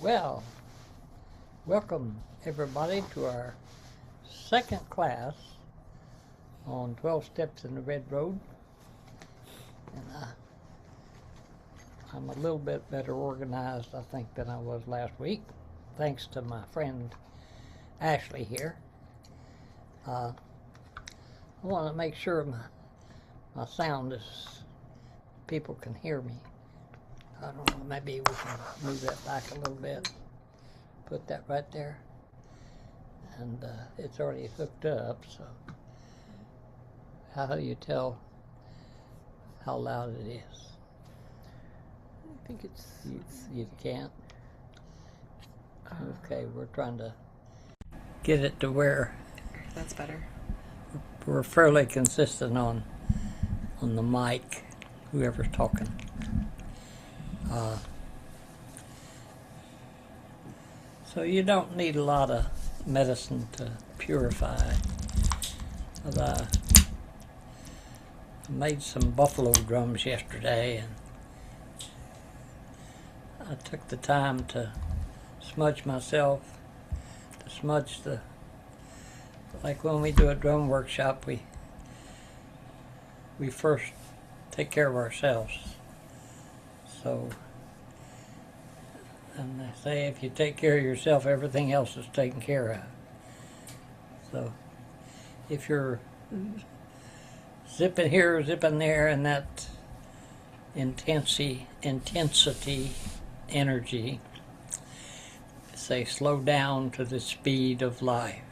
Well, welcome everybody to our second class on 12 Steps in the Red Road. And I'm a little bit better organized, I think, than I was last week, thanks to my friend Ashley here. I want to make sure my sound is, people can hear me. I don't know, maybe we can move that back a little bit. Put that right there. And it's already hooked up, so how do you tell how loud it is? I think You can't? Okay, we're trying to get it to where that's better. we're fairly consistent on the mic, whoever's talking. So you don't need a lot of medicine to purify. But I made some buffalo drums yesterday, and I took the time to smudge myself, to smudge like when we do a drum workshop, we first take care of ourselves. So, and they say if you take care of yourself, everything else is taken care of. So, if you're zipping here, zipping there, and that intensity, energy, say slow down to the speed of life.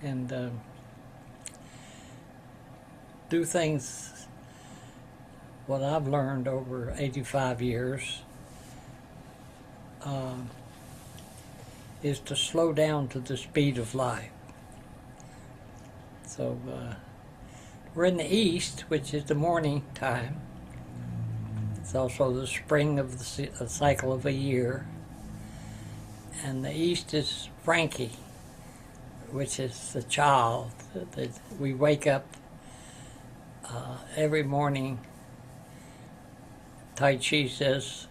And do things, what I've learned over 85 years is to slow down to the speed of life. So we're in the east, which is the morning time. It's also the spring of the cycle of a year. And the east is Frankie, which is the child. We wake up every morning. Tai Chi says,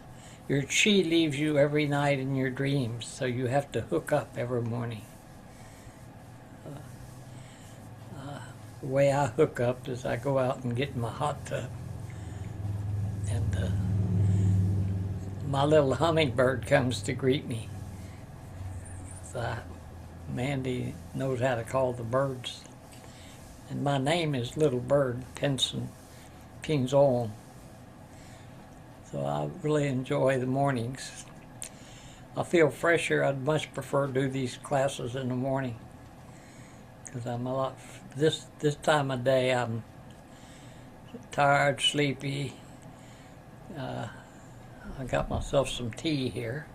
your chi leaves you every night in your dreams, so you have to hook up every morning. The way I hook up is I go out and get in my hot tub, and my little hummingbird comes to greet me. So Mandy knows how to call the birds, and my name is Little Bird Pinson Pinzon. So I really enjoy the mornings. I feel fresher. I'd much prefer to do these classes in the morning, because I'm a lot, this time of day I'm tired, sleepy. I got myself some tea here,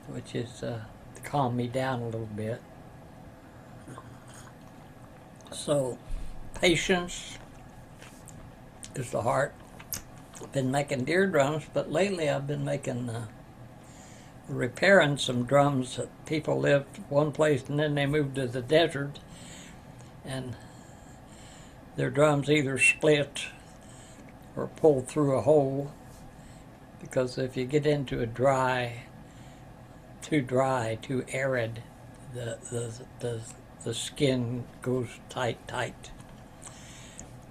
which is to calm me down a little bit. So patience is the heart. I've been making deer drums, but lately I've been making repairing some drums that people lived one place and then they moved to the desert, and their drums either split or pulled through a hole, because if you get into a too arid, the skin goes tight.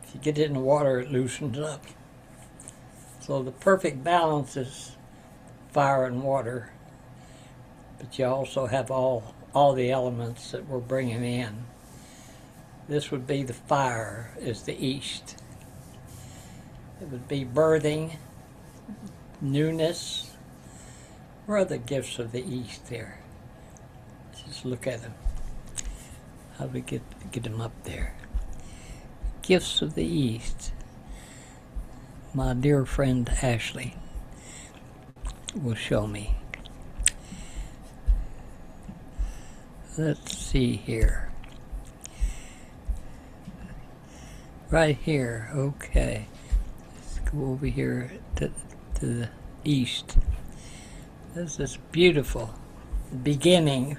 If you get it in the water, it loosens up. So the perfect balance is fire and water, but you also have all the elements that we're bringing in. This would be the fire, is the east. It would be birthing, newness. Where are the gifts of the east there? Just look at them. How do we get them up there? Gifts of the east. My dear friend Ashley will show me. Let's see here. Right here, okay. Let's go over here to the east. This is beautiful beginning.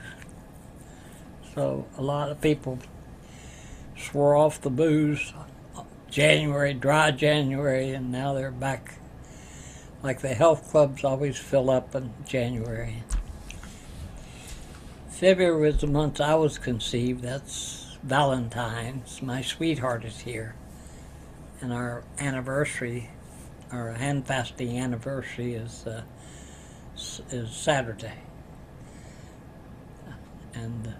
So a lot of people swore off the booze January, dry January, and now they're back Like the health clubs always fill up in January. February was the month I was conceived. That's Valentine's. My sweetheart is here. And our anniversary, our hand fasting anniversary is Saturday. And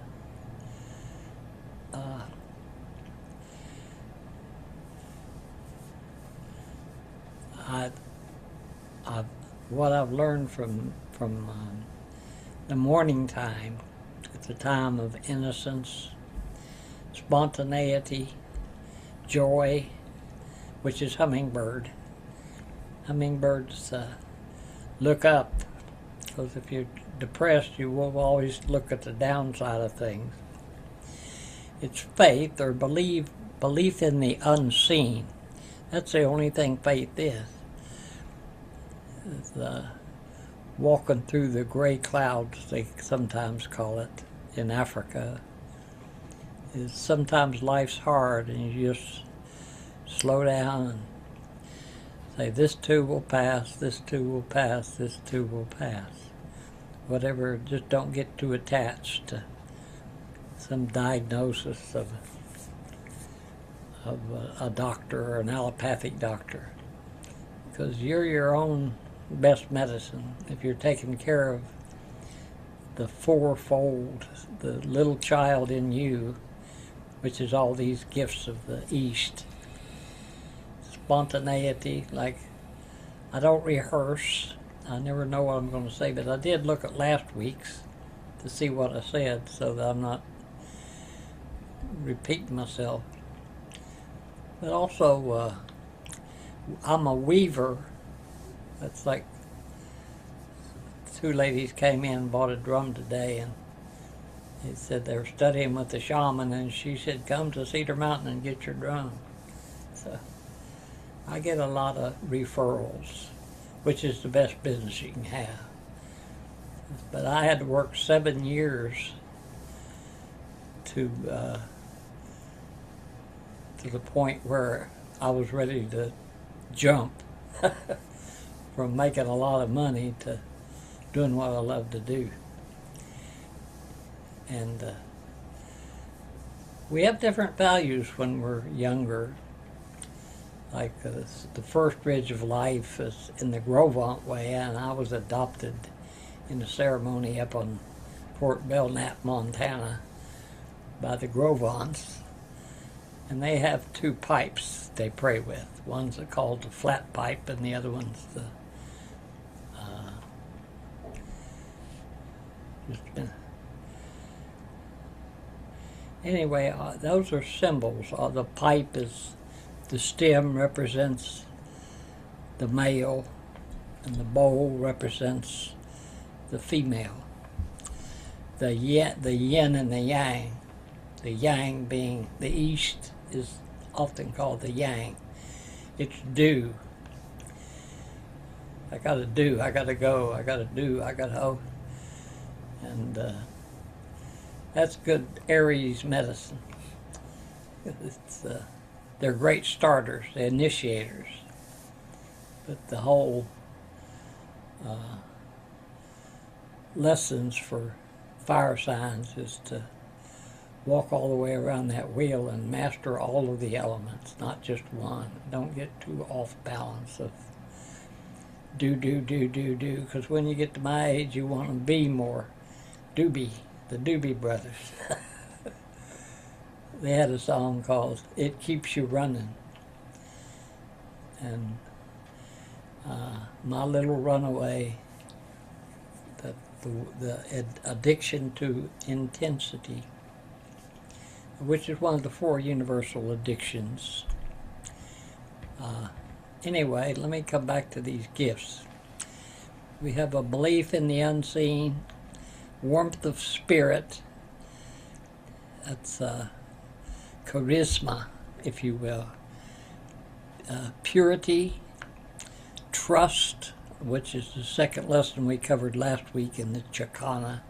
what I've learned from the morning time, it's a time of innocence, spontaneity, joy, which is hummingbird. Hummingbirds look up, because if you're depressed, you will always look at the downside of things. It's faith or belief in the unseen. That's the only thing faith is. Walking through the gray clouds, they sometimes call it in Africa. Is sometimes life's hard, and you just slow down and say, this too will pass, this too will pass, this too will pass. Whatever, just don't get too attached to some diagnosis of a doctor or an allopathic doctor, because you're your own best medicine if you're taking care of the fourfold, the little child in you, which is all these gifts of the East. Spontaneity, like I don't rehearse. I never know what I'm going to say, but I did look at last week's to see what I said so that I'm not repeating myself. But also, I'm a weaver. That's like two ladies came in and bought a drum today, and they said they were studying with the shaman, and she said, come to Cedar Mountain and get your drum. So I get a lot of referrals, which is the best business you can have. But I had to work 7 years to the point where I was ready to jump from making a lot of money to doing what I love to do. And we have different values when we're younger. Like the first ridge of life is in the Grovant way, and I was adopted in a ceremony up on Fort Belknap, Montana, by the Grovants. And they have two pipes they pray with. One's called the flat pipe, and the other one's the anyway, those are symbols. The pipe is, the stem represents the male, and the bowl represents the female. The yin and the yang being the East is often called the yang. It's do. I gotta do, I gotta go, I gotta do, I gotta oh. And that's good Aries medicine. It's, they're great starters, they're initiators. But the whole lessons for fire signs is to walk all the way around that wheel and master all of the elements, not just one. Don't get too off balance of do, because when you get to my age, you want to be more. Doobie, the Doobie Brothers. They had a song called It Keeps You Running. And My Little Runaway, the addiction to intensity, which is one of the 4 universal addictions. Anyway, let me come back to these gifts. We have a belief in the unseen, warmth of spirit, that's charisma, if you will, purity, trust, which is the second lesson we covered last week in the Chakana,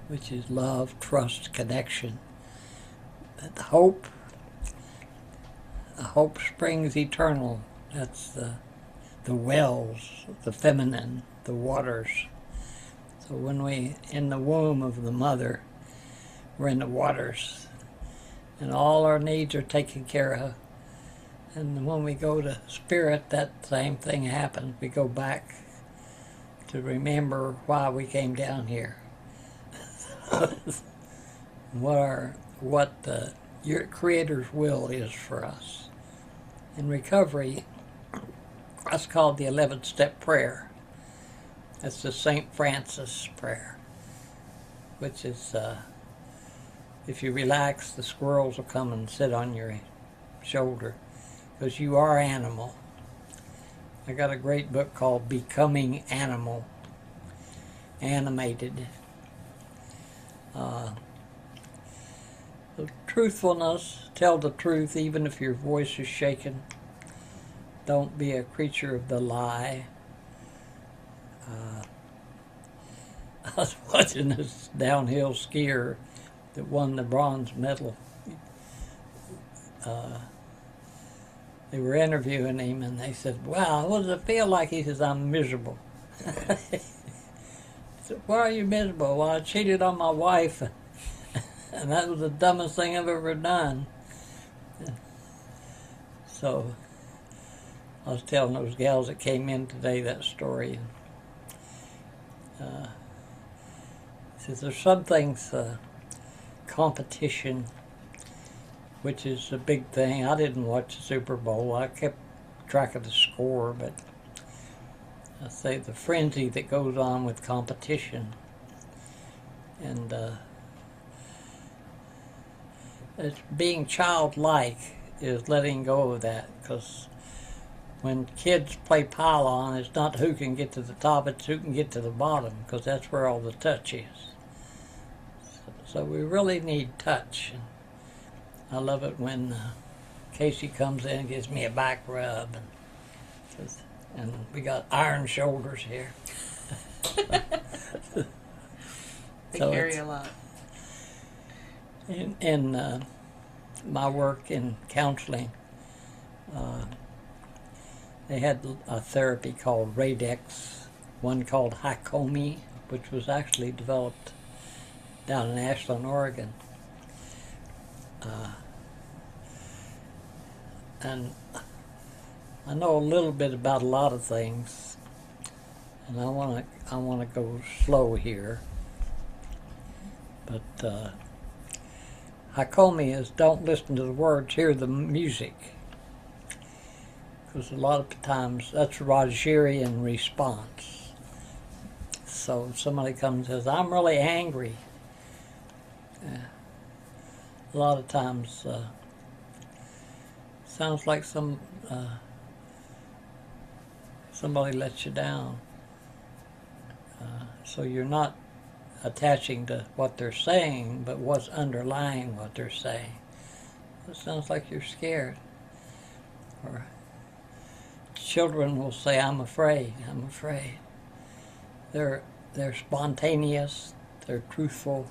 which is love, trust, connection. Hope springs eternal. That's the the wells, the feminine, the waters. So when we in the womb of the mother, we're in the waters, and all our needs are taken care of. And when we go to spirit, that same thing happens. We go back to remember why we came down here. what your Creator's will is for us. In recovery, that's called the 11-step prayer. That's the St. Francis prayer, which is, if you relax, the squirrels will come and sit on your shoulder, because you are animal. I got a great book called Becoming Animal, animated. The truthfulness, tell the truth even if your voice is shaken. Don't be a creature of the lie. I was watching this downhill skier that won the bronze medal. They were interviewing him, and they said, "Wow, what does it feel like?" He says, "I'm miserable." I said, "Why are you miserable?" "Well, I cheated on my wife, and that was the dumbest thing I've ever done." So I was telling those gals that came in today that story. Says there's some things, competition, which is a big thing. I didn't watch the Super Bowl. I kept track of the score, but I say the frenzy that goes on with competition. And it's being childlike is letting go of that, because when kids play pile-on, it's not who can get to the top, it's who can get to the bottom, because that's where all the touch is. So we really need touch. I love it when Casey comes in and gives me a back rub, and we got iron shoulders here. They carry a lot. In my work in counseling, they had a therapy called Radex, one called Hakomi, which was actually developed down in Ashland, Oregon. And I know a little bit about a lot of things, and I want to go slow here. But Hakomi is don't listen to the words, hear the music. Because a lot of times that's Rogerian response. So if somebody comes and says, "I'm really angry," a lot of times sounds like somebody lets you down. So you're not attaching to what they're saying, but what's underlying what they're saying. It sounds like you're scared. Or children will say, "I'm afraid, I'm afraid." They're spontaneous, they're truthful,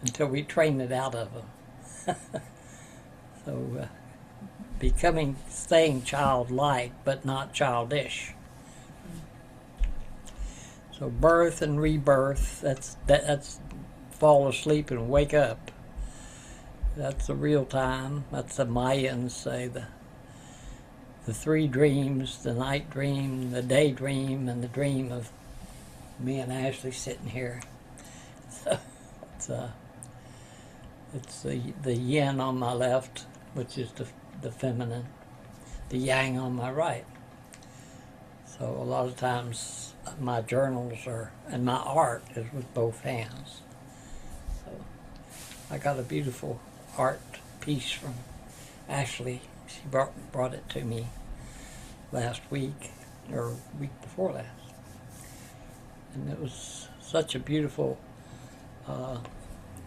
until we train it out of them. So staying childlike, but not childish. So birth and rebirth, that's fall asleep and wake up. That's the real time. That's the Mayans say, the three dreams, the night dream, the day dream, and the dream of me and Ashley sitting here. So it's the yin on my left, which is the feminine, the yang on my right. So a lot of times my journals and my art is with both hands. So I got a beautiful art piece from Ashley. She brought it to me last week, or week before last. And it was such a beautiful,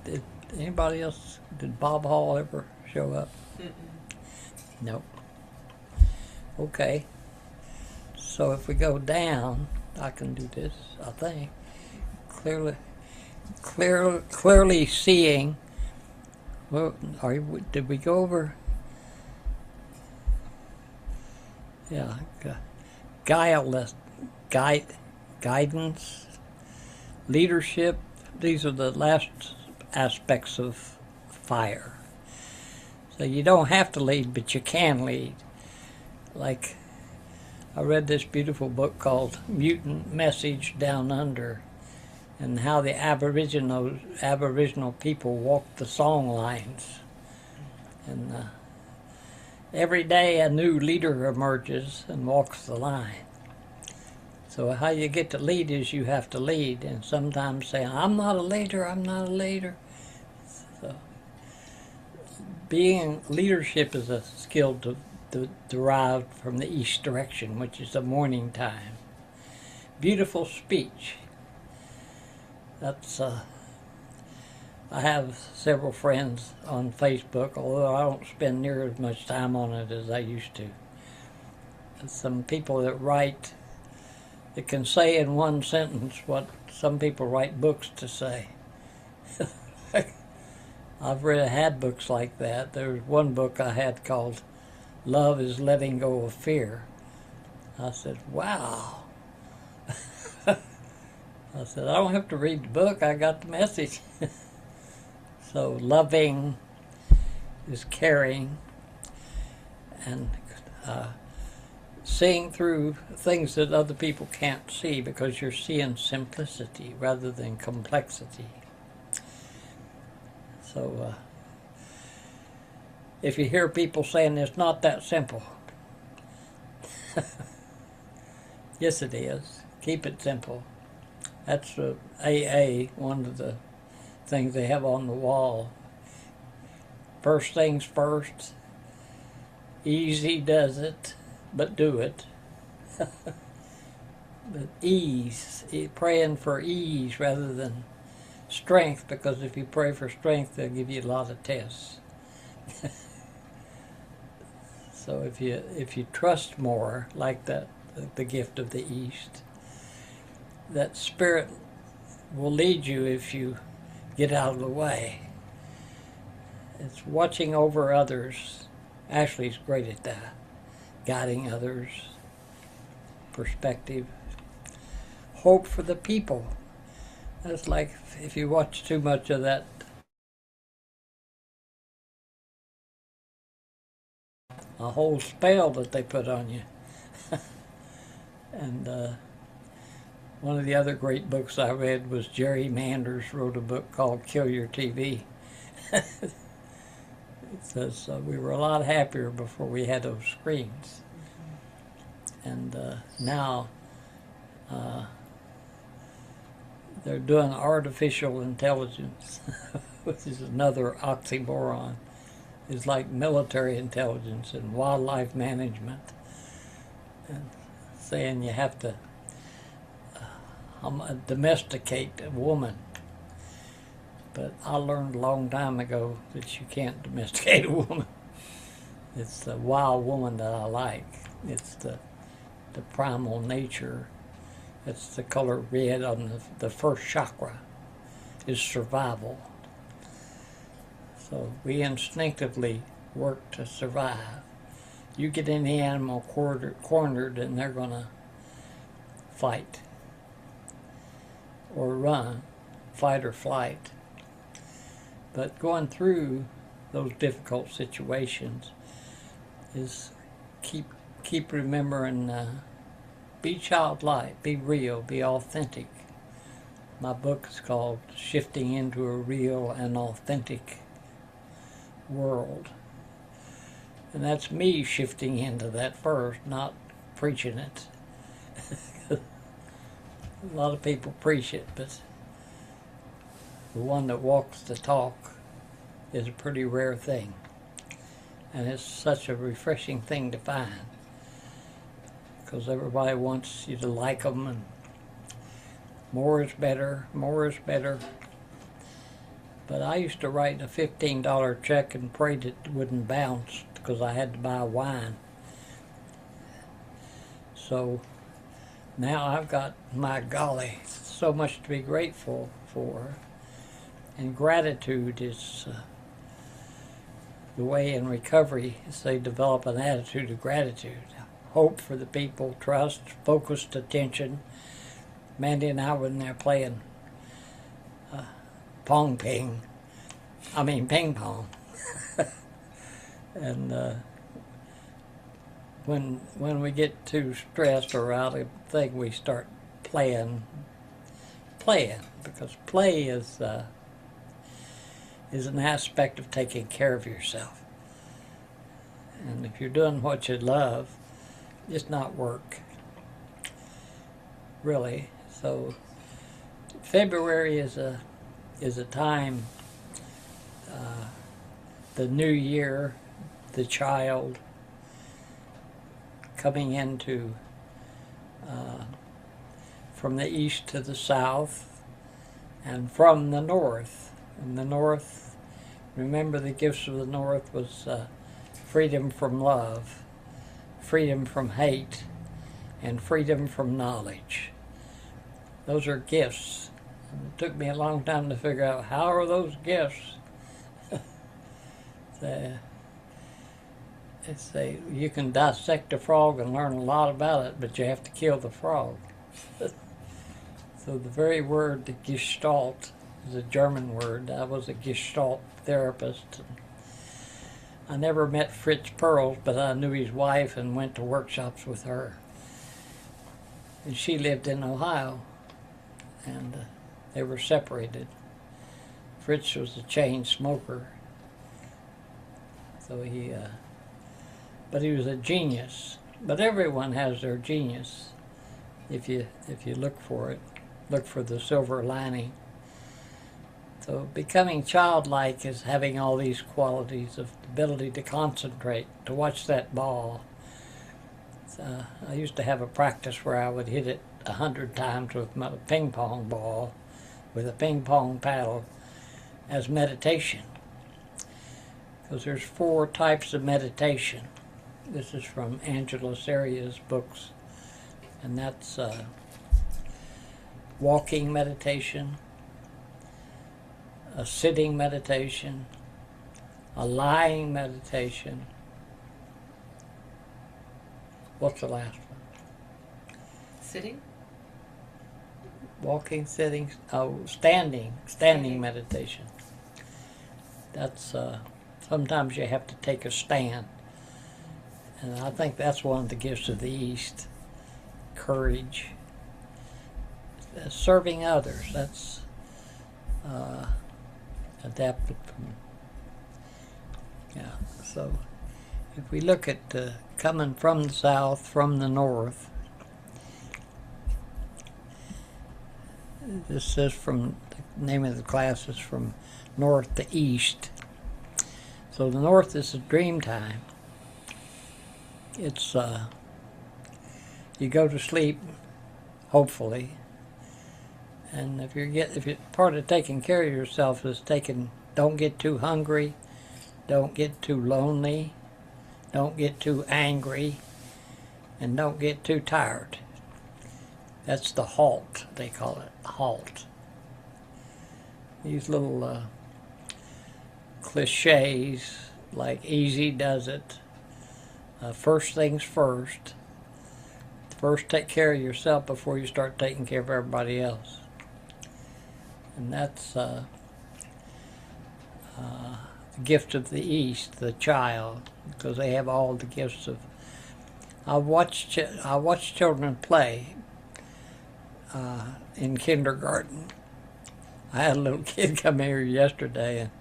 did anybody else, did Bob Hall ever show up? Mm-mm. Nope. Okay. So if we go down, I can do this, I think. Clearly seeing. Well, did we go over? Yeah. guileless, guidance, leadership. These are the last aspects of fire. So you don't have to lead, but you can lead. Like, I read this beautiful book called Mutant Message Down Under, and how the Aboriginal people walked the song lines. And every day a new leader emerges and walks the line. So how you get to lead is you have to lead, and sometimes saying, I'm not a leader, I'm not a leader. So leadership is a skill derived from the east direction, which is the morning time. Beautiful speech. That's I have several friends on Facebook, although I don't spend near as much time on it as I used to. And some people that write, that can say in one sentence what some people write books to say. I've had books like that. There was one book I had called Love is Letting Go of Fear. I said, wow. I said, I don't have to read the book, I got the message. So loving is caring, and seeing through things that other people can't see, because you're seeing simplicity rather than complexity. So if you hear people saying it's not that simple, yes it is. Keep it simple. That's AA, one of the things they have on the wall. First things first. Easy does it, but do it. But ease, praying for ease rather than strength, because if you pray for strength, they'll give you a lot of tests. So if you trust more, like that, the gift of the East, that spirit will lead you if you get out of the way. It's watching over others. Ashley's great at that. Guiding others. Perspective. Hope for the people. That's like if you watch too much of that, a whole spell that they put on you. And one of the other great books I read was Jerry Manders wrote a book called Kill Your TV. It says we were a lot happier before we had those screens. And now they're doing artificial intelligence, which is another oxymoron. It's like military intelligence and wildlife management. And saying you have to domesticate a woman. But I learned a long time ago that you can't domesticate a woman. It's the wild woman that I like. It's the primal nature. It's the color red on the first chakra, is survival. So we instinctively work to survive. You get any animal cornered and they're going to fight or run, fight or flight. But going through those difficult situations is keep remembering, be childlike, be real, be authentic. My book is called Shifting into a Real and Authentic World. And that's me shifting into that first, not preaching it. A lot of people preach it, but the one that walks the talk is a pretty rare thing. And it's such a refreshing thing to find, because everybody wants you to like them, and more is better, more is better. But I used to write a $15 check and pray that it wouldn't bounce, because I had to buy wine. So now I've got, my golly, so much to be grateful for. And gratitude is the way in recovery is they develop an attitude of gratitude. hope for the people, trust, focused attention. Mandy and I were in there playing ping pong. And when we get too stressed or out of thing, we start playing, because play is an aspect of taking care of yourself. And if you're doing what you love, it's not work, really. So February is a time, the new year, the child coming into from the east to the south and from the north. And the north, remember, the gifts of the north was freedom from love, freedom from hate, and freedom from knowledge. Those are gifts. It took me a long time to figure out how are those gifts. You can dissect a frog and learn a lot about it, but you have to kill the frog. So the very word, the Gestalt, is a German word. I was a Gestalt therapist. I never met Fritz Perls, but I knew his wife and went to workshops with her. And she lived in Ohio, and they were separated. Fritz was a chain smoker, so but he was a genius. But everyone has their genius if you look for it, look for the silver lining. So becoming childlike is having all these qualities of ability to concentrate, to watch that ball. I used to have a practice where I would hit it 100 times with my ping pong ball, with a ping pong paddle, as meditation. Because there's 4 types of meditation. This is from Angela Seria's books, and that's walking meditation, a sitting meditation, a lying meditation. What's the last one? Sitting? Walking, sitting, standing meditation. That's, sometimes you have to take a stand. And I think that's one of the gifts of the East. Courage. Serving others, that's adapted from, so if we look at coming from the south, from the north, this says from, the name of the class is from north to east. So the north is a dream time. It's, you go to sleep, hopefully, and if you're part of taking care of yourself is don't get too hungry, don't get too lonely, don't get too angry, and don't get too tired. That's the halt, they call it, halt. These little cliches like easy does it, first things first. First take care of yourself before you start taking care of everybody else. And that's the gift of the East, the child, because they have all the gifts of. I watch children play in kindergarten. I had a little kid come here yesterday, and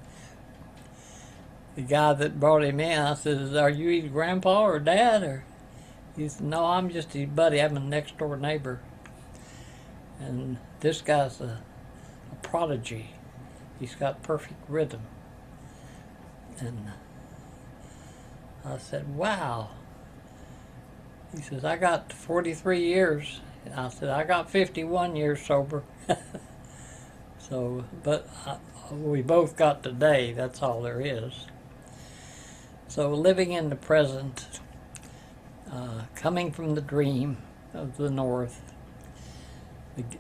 the guy that brought him in, I said, "Are you his grandpa or dad?" Or he said, "No, I'm just his buddy. I'm a next door neighbor." And this guy's a prodigy. He's got perfect rhythm. And I said, "Wow." He says, "I got 43 years. I said, "I got 51 years sober." So, but we both got today. That's all there is. So living in the present, coming from the dream of the North,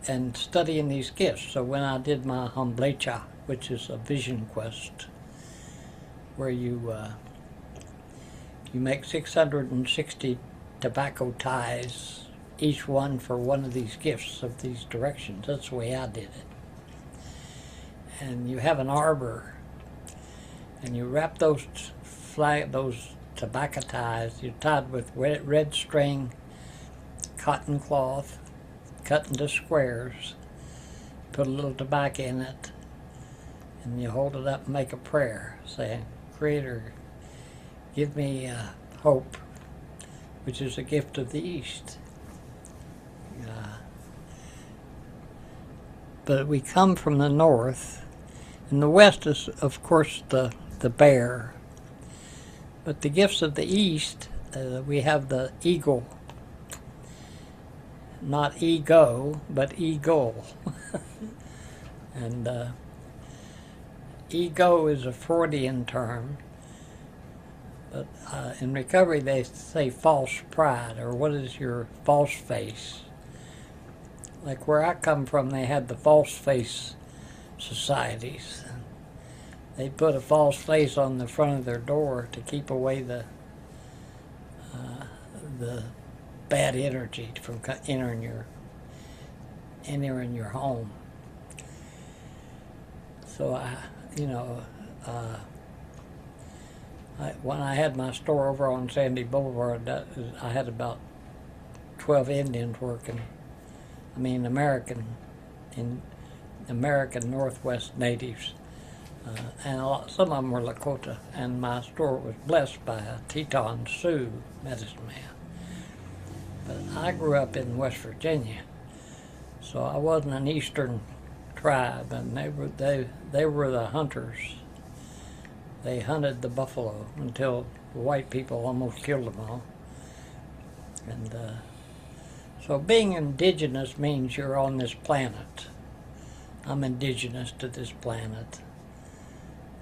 and studying these gifts. So when I did my Hamblecha, which is a vision quest, where you make 660 tobacco ties, each one for one of these gifts of these directions. That's the way I did it. And you have an arbor, and you wrap those tobacco ties, you're tied with red string, cotton cloth, cut into squares, put a little tobacco in it, and you hold it up and make a prayer, saying, Creator, give me hope, which is a gift of the East. But we come from the north, and the west is, of course, the bear. But the gifts of the East, we have the eagle. Not ego, but eagle. And ego is a Freudian term. But in recovery, they say false pride, or what is your false face? Like where I come from, they had the false face societies. They put a false face on the front of their door to keep away the bad energy from entering your home. So when I had my store over on Sandy Boulevard, I had about 12 Indians working. American Northwest natives, and some of them were Lakota. And my store was blessed by a Teton Sioux medicine man. But I grew up in West Virginia, so I wasn't an Eastern tribe, and they were the hunters. They hunted the buffalo until the white people almost killed them all. And so being indigenous means you're on this planet. I'm indigenous to this planet.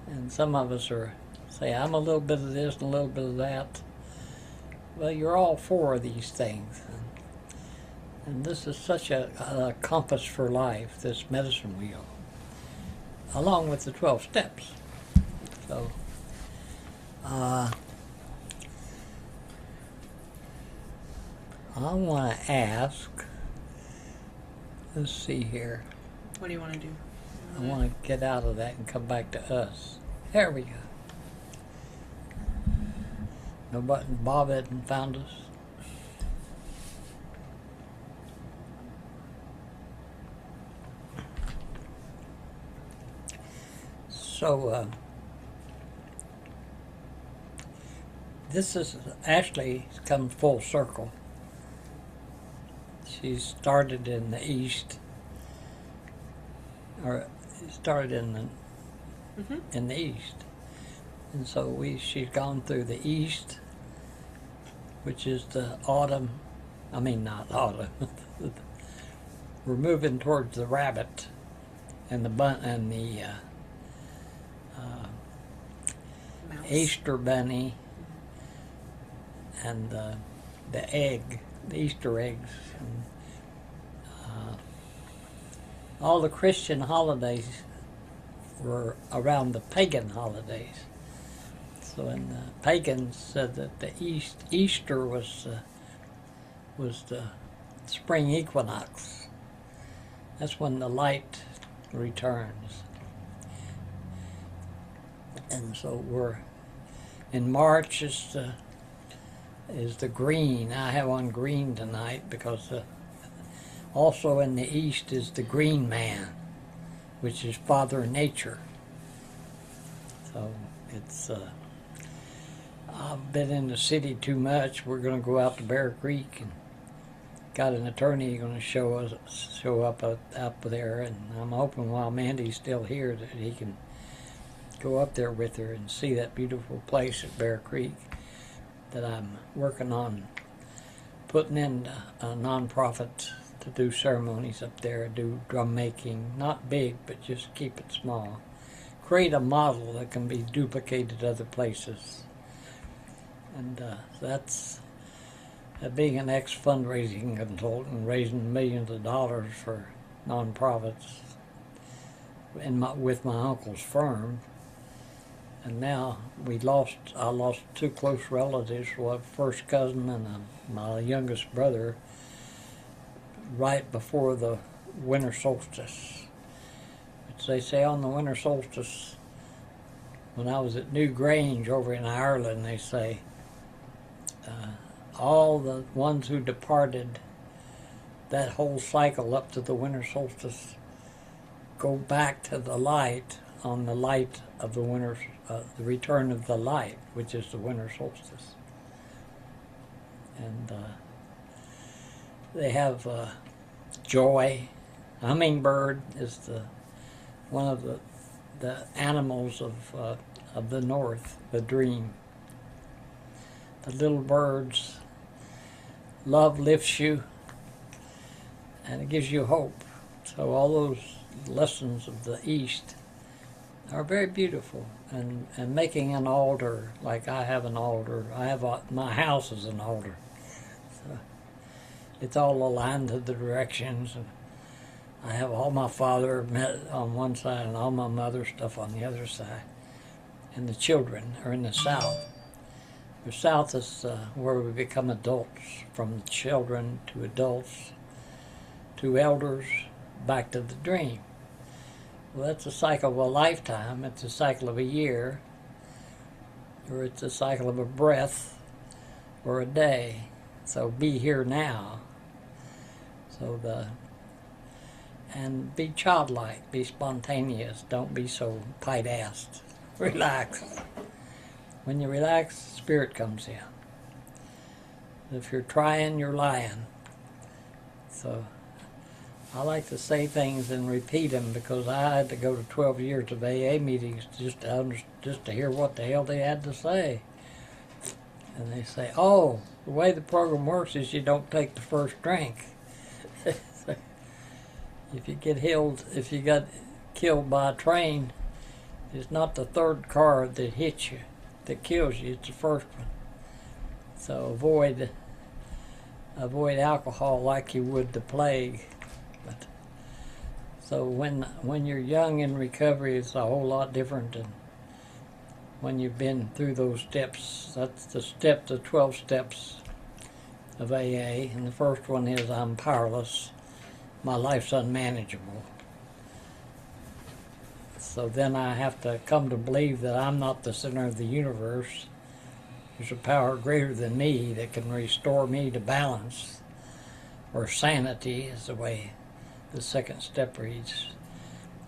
And some of us say, I'm a little bit of this and a little bit of that. Well, you're all four of these things. And this is such a compass for life, this medicine wheel, along with the 12 steps. So, I want to ask, let's see here. What do you want to do? I want to get out of that and come back to us. There we go. Nobody, Bob hadn't found us. So, this is actually come full circle. She started in the East, or started in the East, and so she's gone through the East, which is the autumn. Not autumn. We're moving towards the rabbit, and the Easter bunny, and the egg, the Easter eggs, and all the Christian holidays were around the pagan holidays. So, and the pagans said that the Easter was the spring equinox. That's when the light returns. And so we're in March is the green. I have on green tonight because also in the East is the green man, which is Father Nature. So it's I've been in the city too much. We're going to go out to Bear Creek, and got an attorney going to show up there, and I'm hoping while Mandy's still here that he can go up there with her and see that beautiful place at Bear Creek that I'm working on putting in a nonprofit to do ceremonies up there, do drum making, not big, but just keep it small. Create a model that can be duplicated other places. And that's being an ex-fundraising consultant, raising millions of dollars for nonprofits with my uncle's firm. And now I lost two close relatives, a first cousin and my youngest brother, right before the winter solstice. Which they say on the winter solstice, when I was at New Grange over in Ireland, they say, all the ones who departed that whole cycle up to the winter solstice go back to the light on the light of the winter, the return of the light, which is the winter solstice. And they have joy. Hummingbird is one of the animals of the north, the dream. The little birds, love lifts you, and it gives you hope. So all those lessons of the East are very beautiful. And making an altar, like I have an altar, my house is an altar. So it's all aligned to the directions, and I have all my father on one side and all my mother stuff on the other side. And the children are in the south. The south is where we become adults, from children to adults to elders, back to the dream. Well, that's a cycle of a lifetime. It's a cycle of a year, or it's a cycle of a breath, or a day. So be here now. And be childlike, be spontaneous. Don't be so tight-assed. Relax. When you relax, spirit comes in. If you're trying, you're lying. So I like to say things and repeat them, because I had to go to 12 years of AA meetings just to hear what the hell they had to say. And they say, oh, the way the program works is you don't take the first drink. If you got killed by a train, it's not the third car that hits you, that kills you, it's the first one. So avoid alcohol like you would the plague. So when you're young in recovery, it's a whole lot different than when you've been through those steps. That's the 12 steps of AA, and the first one is I'm powerless. My life's unmanageable. So then I have to come to believe that I'm not the center of the universe. There's a power greater than me that can restore me to balance, or sanity is the way the second step reads.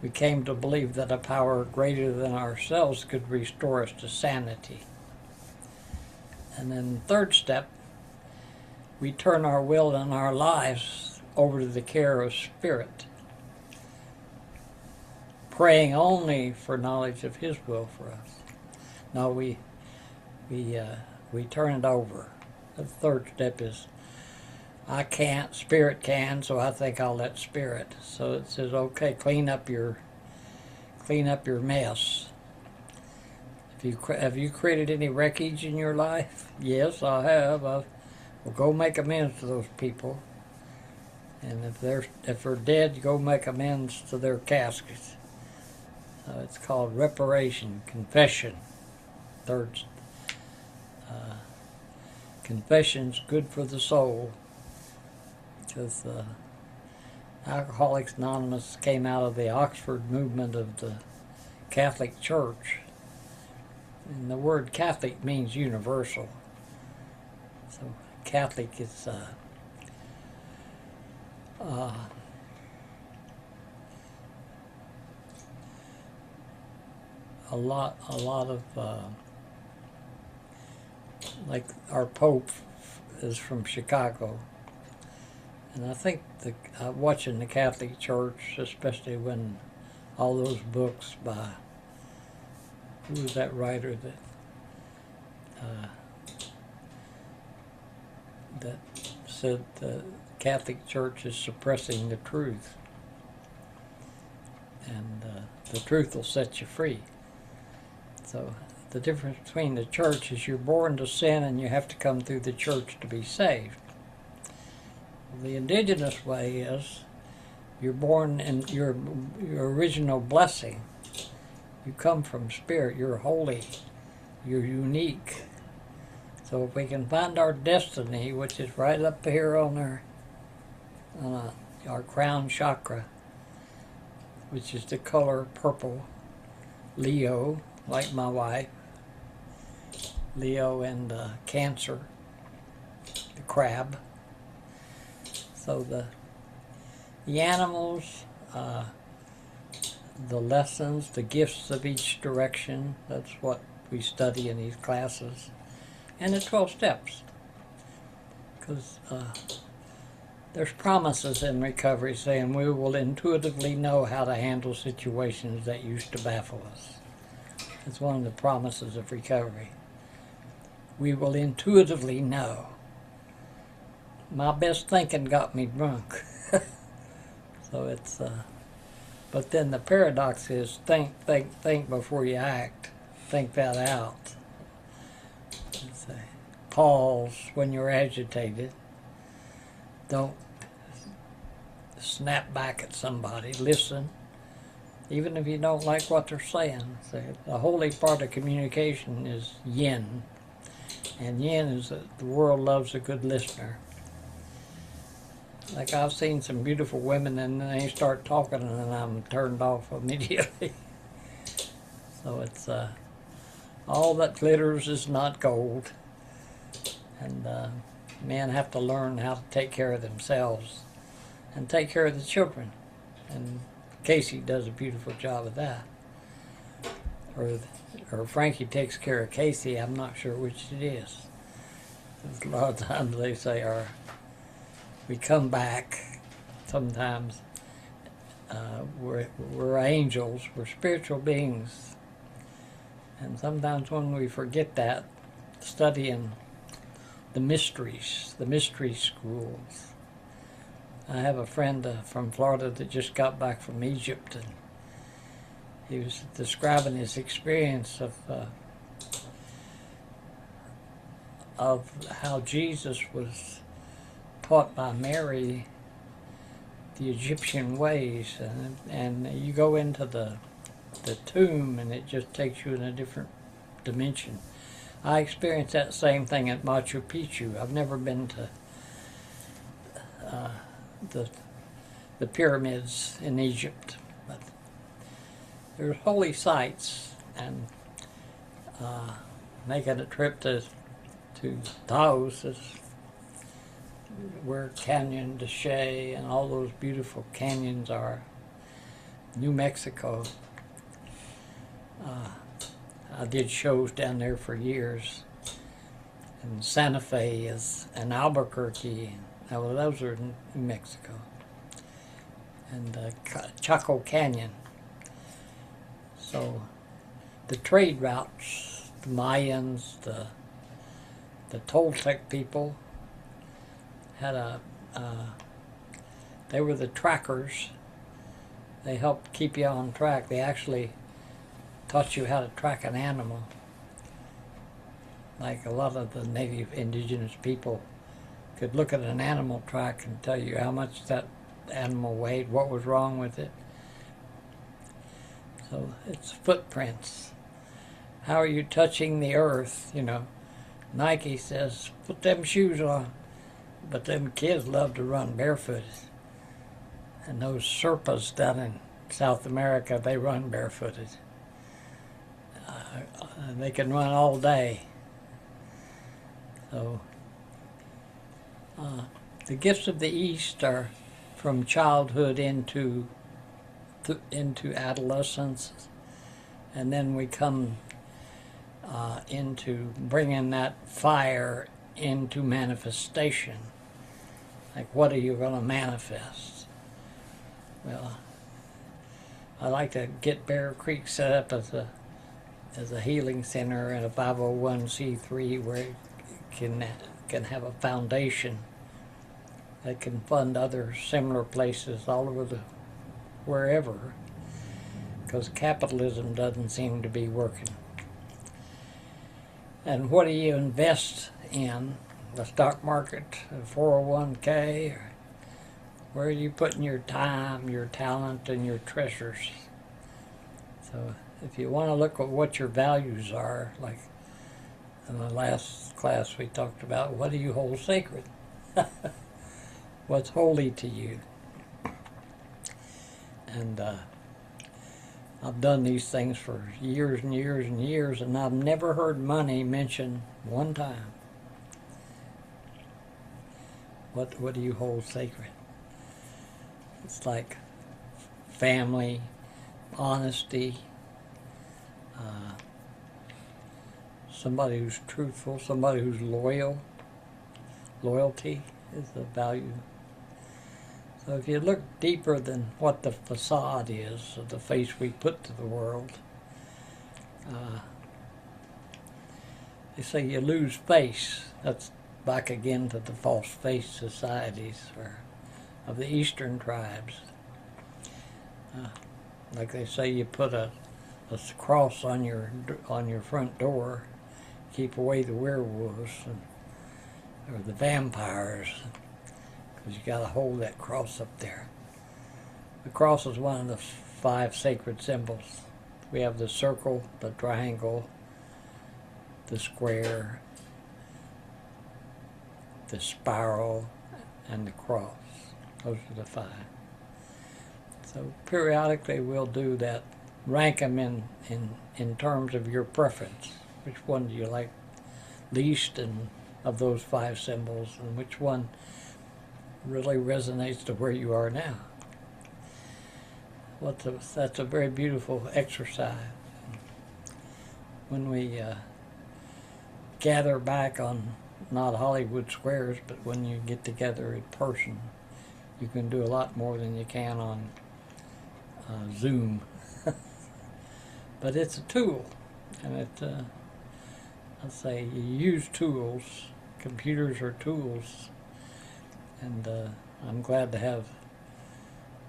We came to believe that a power greater than ourselves could restore us to sanity. And then the third step, we turn our will and our lives over to the care of Spirit, praying only for knowledge of His will for us. No, we turn it over. The third step is, I can't, Spirit can, so I think I'll let Spirit. So it says, okay, clean up your mess. Have you created any wreckage in your life? Yes, I have. Well, go make amends to those people. And if they're dead, go make amends to their caskets. It's called reparation, confession. Third, confession's good for the soul, because Alcoholics Anonymous came out of the Oxford movement of the Catholic Church. And the word Catholic means universal. So Catholic is a lot of like our Pope is from Chicago, and I think watching the Catholic Church, especially when all those books by, who was that writer that said the Catholic Church is suppressing the truth, and the truth will set you free. So the difference between the church is you're born to sin and you have to come through the church to be saved. The indigenous way is you're born in your original blessing, You come from spirit. You're holy. You're unique. So if we can find our destiny, which is right up here on our crown chakra, which is the color purple, Leo, like my wife, Leo and Cancer, the crab. So the animals, the lessons, the gifts of each direction, that's what we study in these classes. And the 12 steps. Because there's promises in recovery saying we will intuitively know how to handle situations that used to baffle us. It's one of the promises of recovery. We will intuitively know. My best thinking got me drunk. So it's, but then the paradox is think before you act. Think that out. Pause when you're agitated. Don't snap back at somebody. Listen, even if you don't like what they're saying. The holy part of communication is yin. And yin is that the world loves a good listener. Like I've seen some beautiful women and then they start talking and I'm turned off immediately. So it's all that glitters is not gold. And men have to learn how to take care of themselves and take care of the children. And Casey does a beautiful job of that. Or Frankie takes care of Casey. I'm not sure which it is. A lot of times they say we come back. Sometimes we're angels. We're spiritual beings. And sometimes when we forget that, studying the mystery schools. I have a friend from Florida that just got back from Egypt, and he was describing his experience of how Jesus was taught by Mary the Egyptian ways, and you go into the tomb and it just takes you in a different dimension. I experienced that same thing at Machu Picchu. I've never been to the pyramids in Egypt, but there's holy sites, and making a trip to Taos is where Canyon de Chelly and all those beautiful canyons are. New Mexico. I did shows down there for years. And Santa Fe and Albuquerque. Well, those are in New Mexico. And Chaco Canyon. So the trade routes, the Mayans, the Toltec people had they were the trackers. They helped keep you on track. They actually taught you how to track an animal. Like a lot of the native indigenous people could look at an animal track and tell you how much that animal weighed, what was wrong with it. So it's footprints. How are you touching the earth? You know, Nike says, put them shoes on. But them kids love to run barefooted. And those Sherpas down in South America, they run barefooted. They can run all day. So the gifts of the East are from childhood into adolescence, and then we come into bringing that fire into manifestation. Like, what are you going to manifest? Well, I like to get Bear Creek set up as a healing center and a 501c3 where it can have a foundation that can fund other similar places all over wherever, because capitalism doesn't seem to be working. And what do you invest in? The stock market, a 401k? Or where are you putting your time, your talent, and your treasures? So if you want to look at what your values are, like in the last class we talked about, what do you hold sacred? What's holy to you? And I've done these things for years and years and years, and I've never heard money mentioned one time. What do you hold sacred? It's like family, honesty, somebody who's truthful, somebody who's loyal. Loyalty is a value. So if you look deeper than what the facade is, of the face we put to the world, they say you lose face. That's back again to the false face societies of the eastern tribes. Like they say, you put a cross on your front door, keep away the werewolves or the vampires, because you got to hold that cross up there. The cross is one of the 5 sacred symbols. We have the circle, the triangle, the square, the spiral, and the cross. Those are the 5. So periodically we'll do that. Rank them in terms of your preference. Which one do you like least of those 5 symbols, and which one really resonates to where you are now? That's a very beautiful exercise. When we gather back on not Hollywood squares, but when you get together in person, you can do a lot more than you can on Zoom. But it's a tool, and I say you use tools. Computers are tools, and I'm glad to have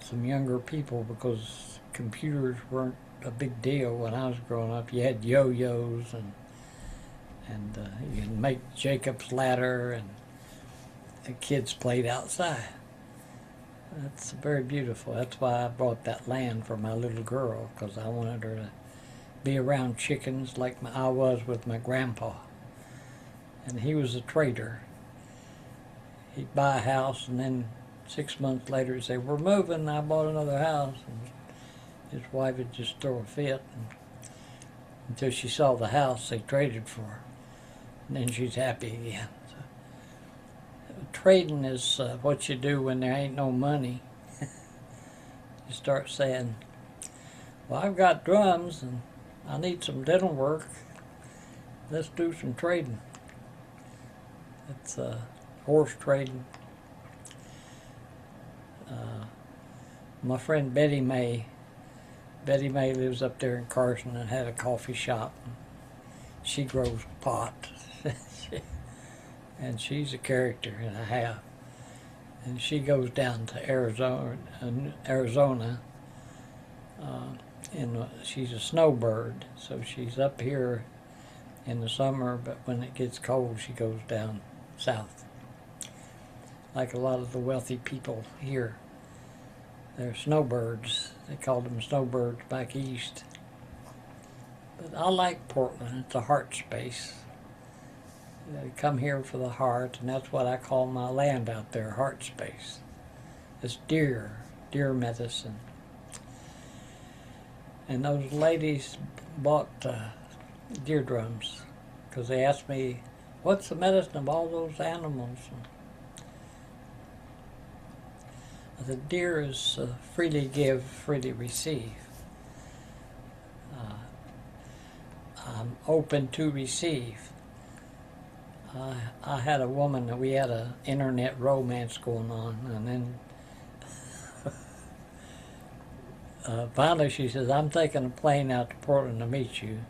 some younger people, because computers weren't a big deal when I was growing up. You had yo-yos, and you could make Jacob's ladder, and the kids played outside. That's very beautiful. That's why I bought that land for my little girl, because I wanted her to be around chickens like I was with my grandpa. And he was a trader. He'd buy a house, and then 6 months later he'd say, "We're moving, I bought another house." And his wife would just throw a fit until she saw the house they traded for. And then she's happy again. So, trading is what you do when there ain't no money. You start saying, "Well, I've got drums, and I need some dental work. Let's do some trading." It's horse trading. My friend Betty May lives up there in Carson and had a coffee shop. She grows pot. And she's a character and a half. And she goes down to Arizona, she's a snowbird, so she's up here in the summer, but when it gets cold she goes down south. Like a lot of the wealthy people here, they're snowbirds. They called them snowbirds back east. But I like Portland. It's a heart space. They come here for the heart, and that's what I call my land out there, heart space. It's deer medicine. And those ladies bought deer drums because they asked me, "What's the medicine of all those animals?" The deer is freely give, freely receive. I'm open to receive. I had a woman that we had an internet romance going on, and then finally she says, "I'm taking a plane out to Portland to meet you."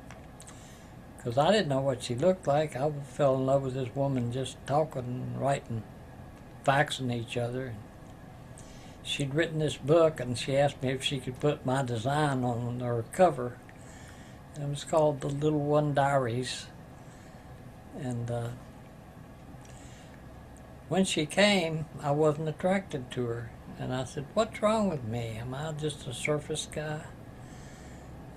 Because I didn't know what she looked like. I fell in love with this woman just talking and writing, faxing each other. She'd written this book, and she asked me if she could put my design on her cover. It was called The Little One Diaries. And when she came, I wasn't attracted to her. And I said, "What's wrong with me? Am I just a surface guy?"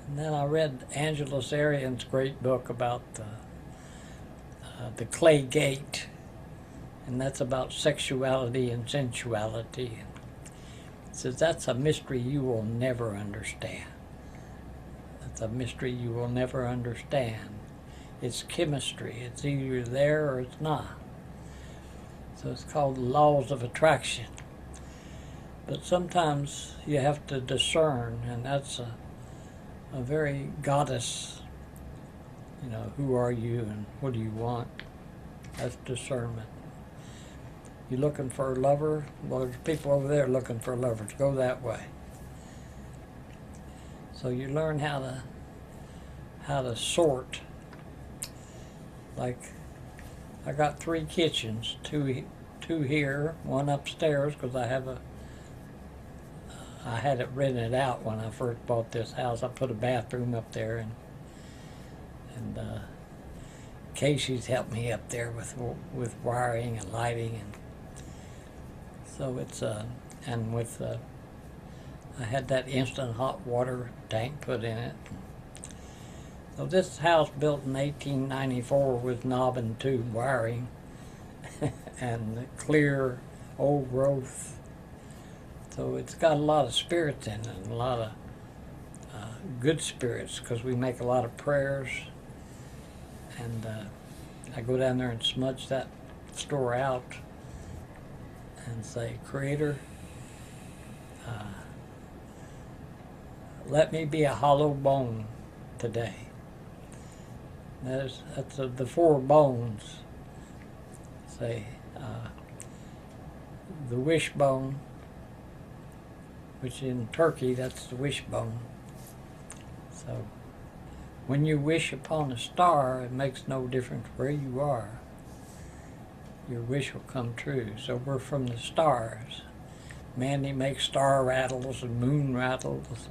And then I read Angela Sarian's great book about the clay gate, and that's about sexuality and sensuality. It says that's a mystery you will never understand. That's a mystery you will never understand. It's chemistry. It's either there or it's not. So it's called the laws of attraction. But sometimes you have to discern, and that's a very goddess, who are you and what do you want? That's discernment. You looking for a lover? Well, there's people over there looking for lovers. Go that way. So you learn how to sort. Like, I got 3 kitchens, two here, one upstairs, because I had it rented out when I first bought this house. I put a bathroom up there, and Casey's helped me up there with wiring and lighting, and so it's I had that instant hot water tank put in it. So this house built in 1894 with knob and tube wiring and clear old growth. So it's got a lot of spirits in it, and a lot of good spirits, because we make a lot of prayers. And I go down there and smudge that store out and say, Creator, let me be a hollow bone today. That's the 4 bones. Say, the wishbone, which in Turkey, that's the wishbone. So when you wish upon a star, it makes no difference where you are. Your wish will come true. So we're from the stars. Mandy makes star rattles and moon rattles.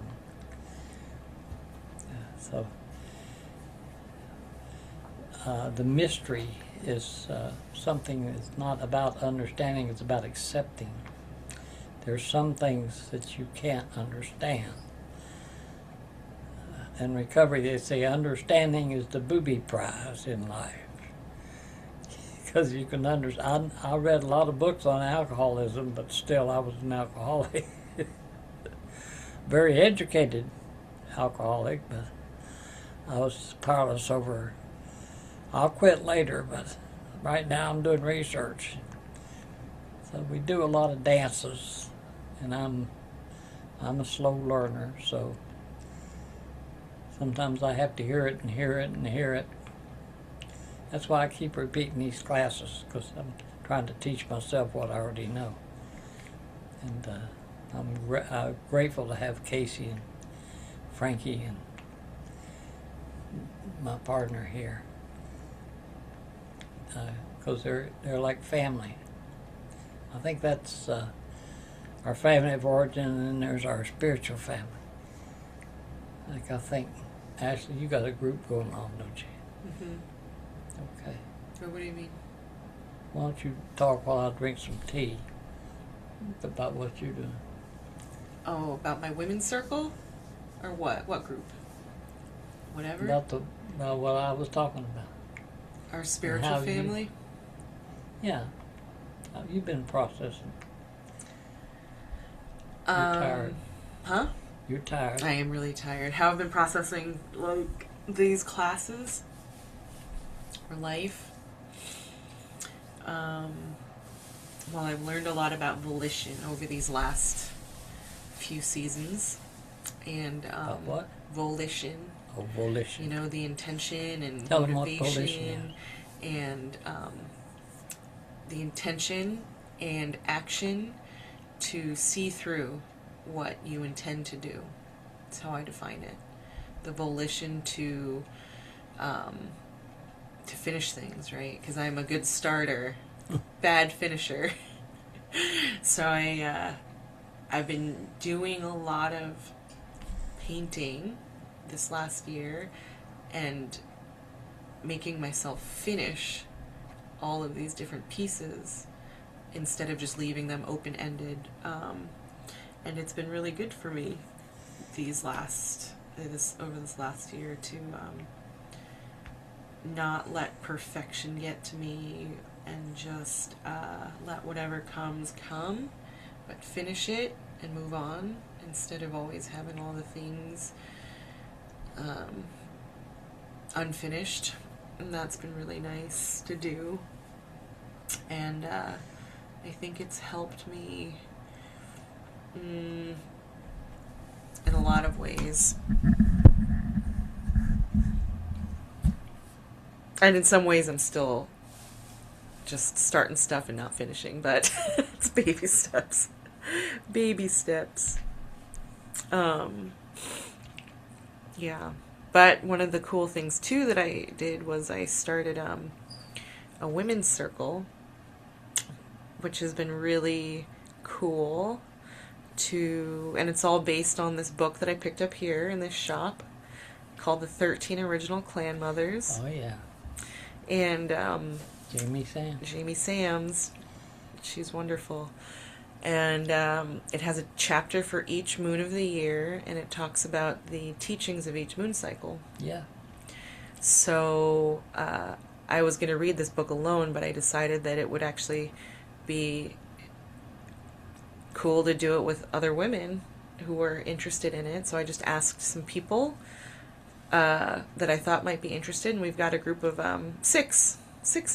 So the mystery is something that's not about understanding, it's about accepting. There's some things that you can't understand. In recovery, they say understanding is the booby prize in life. Because you can understand. I read a lot of books on alcoholism, but still I was an alcoholic. Very educated alcoholic, but I was powerless over. I'll quit later, but right now I'm doing research. So we do a lot of dances, and I'm a slow learner, so sometimes I have to hear it and hear it and hear it. That's why I keep repeating these classes, because I'm trying to teach myself what I already know. And I'm grateful to have Casey and Frankie and my partner here, because they're like family. I think that's our family of origin, and then there's our spiritual family. I think, Ashley, you got a group going on, don't you? Mm-hmm. Okay. Or what do you mean? Why don't you talk while I drink some tea about what you're doing? Oh, about my women's circle? Or what? What group? Whatever? About what I was talking about. Our spiritual family? Yeah. How you've been processing. You're tired. Huh? You're tired. I am really tired. How I've been processing, like, these classes or life. Well, I've learned a lot about volition over these last few seasons. And about what? Volition. Oh, volition. You know, the intention and Tell motivation. them what volition is. And the intention and action to see through what you intend to do. That's how I define it. The volition to finish things, right? Because I'm a good starter, bad finisher. So I've been doing a lot of painting this last year and making myself finish all of these different pieces instead of just leaving them open-ended. And it's been really good for me these last over this last year to not let perfection get to me, and just let whatever comes come, but finish it and move on, instead of always having all the things unfinished. And that's been really nice to do. And I think it's helped me in a lot of ways. And in some ways I'm still just starting stuff and not finishing, but it's baby steps. Baby steps. Yeah. But one of the cool things too that I did was I started a women's circle, which has been really cool and it's all based on this book that I picked up here in this shop called The 13 Original Clan Mothers. Oh, yeah. And Jamie Sams, she's wonderful. And it has a chapter for each moon of the year, and it talks about the teachings of each moon cycle. Yeah. So I was going to read this book alone, but I decided that it would actually be cool to do it with other women who were interested in it. So I just asked some people that I thought might be interested, and we've got a group of six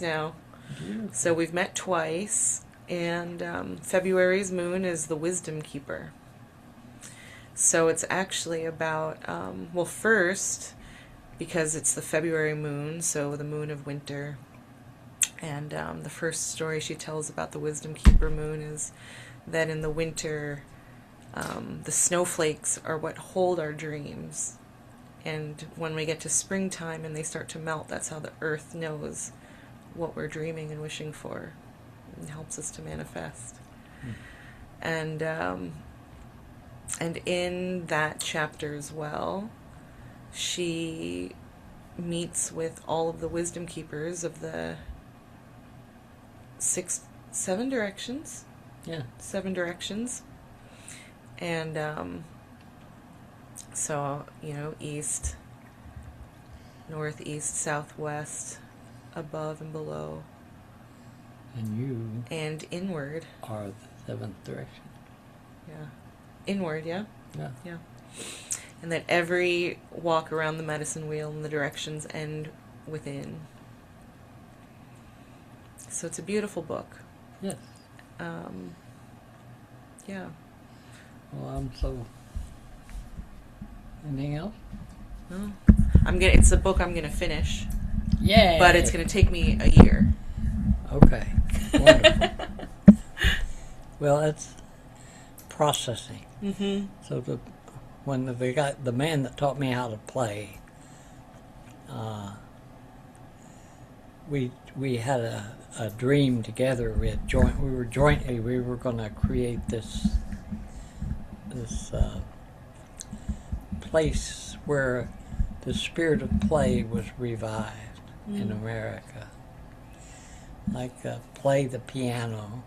now. Beautiful. So we've met twice, and February's moon is the Wisdom Keeper. So it's actually about, first, because it's the February moon, so the moon of winter, and the first story she tells about the Wisdom Keeper moon is that in the winter, the snowflakes are what hold our dreams. And when we get to springtime and they start to melt, that's how the earth knows what we're dreaming and wishing for. It helps us to manifest. And in that chapter as well, she meets with all of the wisdom keepers of the seven directions. Yeah. 7 directions. And so, east, northeast, southwest, above and below. And you and inward are the 7th direction. Yeah. Inward, yeah? Yeah. And that every walk around the medicine wheel and the directions end within. So it's a beautiful book. Yes. Yeah. Well, anything else? No. It's a book I'm gonna finish. Yeah. But it's gonna take me a year. Okay. Wonderful. Well, it's processing. Mm-hmm. So when the man that taught me how to play, we had a dream together. We were going to create this place where the spirit of play was revived in America. Like play the piano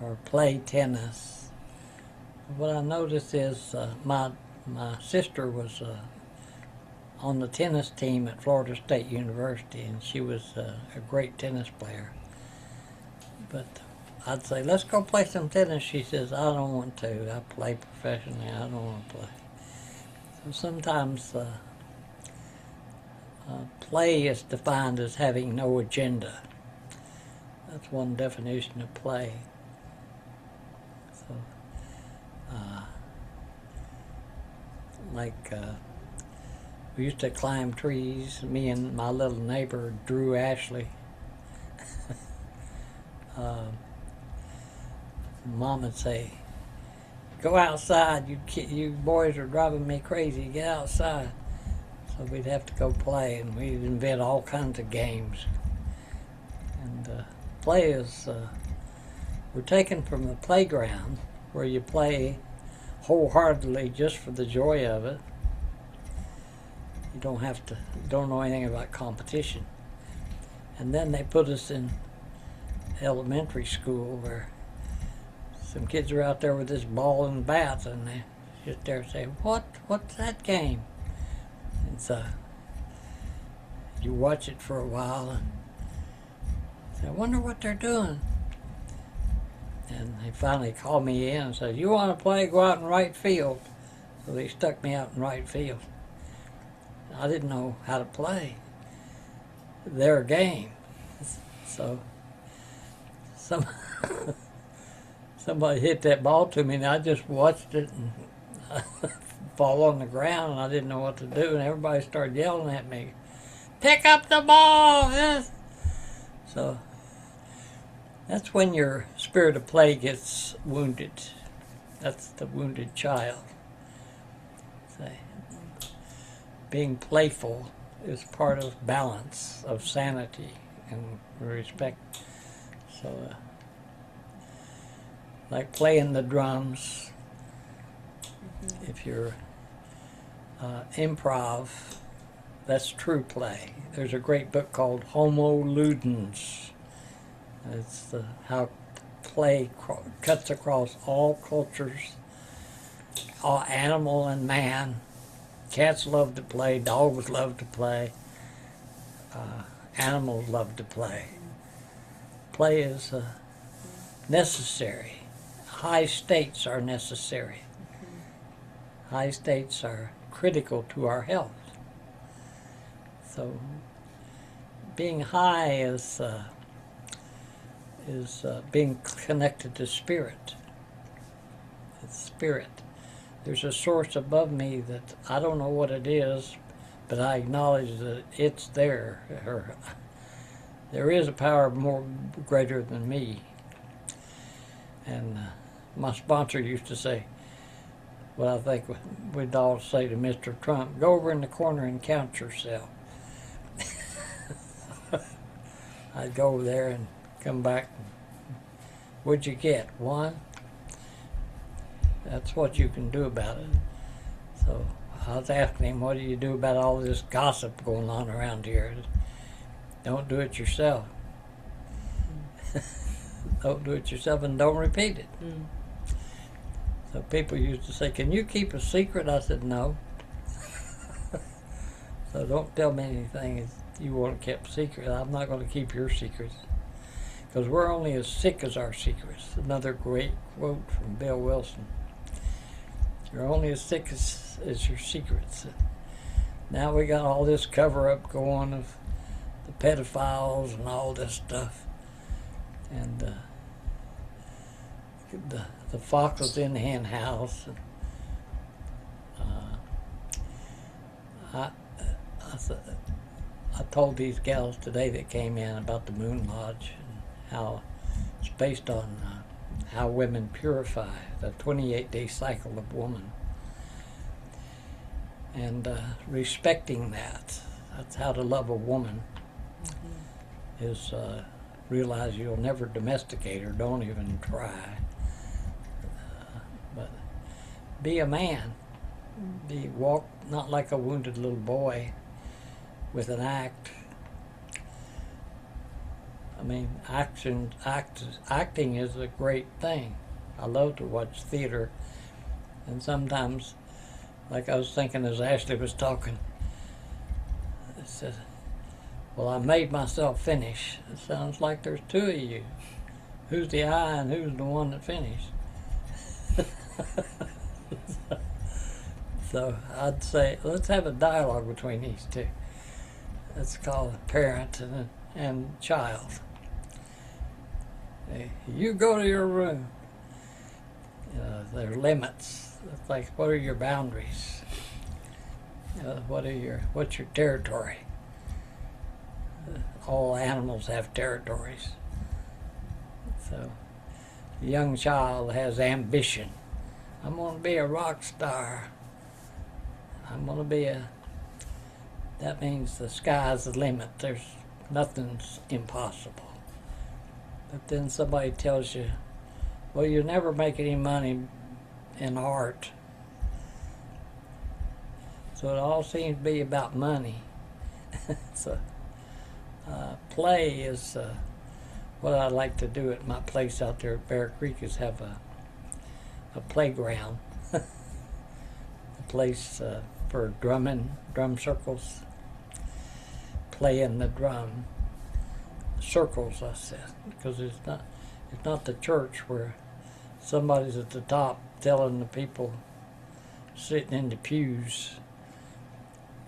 or play tennis. What I noticed is my sister was on the tennis team at Florida State University, and she was a great tennis player. But I'd say, let's go play some tennis. She says, I don't want to. I play professionally. I don't want to play. So sometimes play is defined as having no agenda. That's one definition of play. So, we used to climb trees, me and my little neighbor, Drew Ashley. Mom would say, go outside, you boys are driving me crazy, get outside. So we'd have to go play, and we'd invent all kinds of games. And play is, we're taken from the playground, where you play wholeheartedly just for the joy of it. You don't know anything about competition. And then they put us in elementary school where some kids are out there with this ball and bat, and sit there and say, what's that game? And so you watch it for a while and say, I wonder what they're doing. And they finally called me in and said, you want to play? Go out in right field. So they stuck me out in right field. I didn't know how to play their game. So somebody hit that ball to me, and I just watched it and fall on the ground, and I didn't know what to do, and everybody started yelling at me, pick up the ball! Yes. So that's when your spirit of play gets wounded. That's the wounded child. So, being playful is part of balance, of sanity, and respect. So, like playing the drums, if you're improv, that's true play. There's a great book called Homo Ludens. It's how play cuts across all cultures, all animal and man. Cats love to play, dogs love to play, animals love to play. Play is necessary. High states are necessary. High states are critical to our health. So being high is being connected to spirit. It's spirit. There's a source above me that I don't know what it is, but I acknowledge that it's there. There is a power more greater than me. And my sponsor used to say, well, I think we'd all say to Mr. Trump, go over in the corner and count yourself. I'd go over there and come back. What'd you get? One? That's what you can do about it. So I was asking him, what do you do about all this gossip going on around here? Don't do it yourself. Don't do it yourself and don't repeat it. So people used to say, can you keep a secret? I said, no. So don't tell me anything you want kept secret. I'm not going to keep your secrets. Because we're only as sick as our secrets. Another great quote from Bill Wilson. You're only as sick as your secrets. Now we got all this cover-up going of the pedophiles and all this stuff. And the fox was in the hen house. And, I told these gals today that came in about the Moon Lodge and how it's based on how women purify, the 28-day cycle of woman. And respecting that. That's how to love a woman, is realize you'll never domesticate her, don't even try. But be a man. Walk not like a wounded little boy with an act. I mean, acting is a great thing. I love to watch theater, and sometimes, like I was thinking as Ashley was talking, I said, well, I made myself finish. It sounds like there's two of you. Who's the I and who's the one that finished? So I'd say, let's have a dialogue between these two. It's called parent and child. You go to your room. There are limits. It's like, what are your boundaries? What's your territory? All animals have territories. So, the young child has ambition. I'm going to be a rock star. I'm going to be that means the sky's the limit. Nothing's impossible. But then somebody tells you, well, you'll never make any money in art. So it all seems to be about money. So play is what I like to do at my place out there at Bear Creek, is have a playground. place for drum circles, playing the drum. Circles, I said, because it's not the church where somebody's at the top telling the people sitting in the pews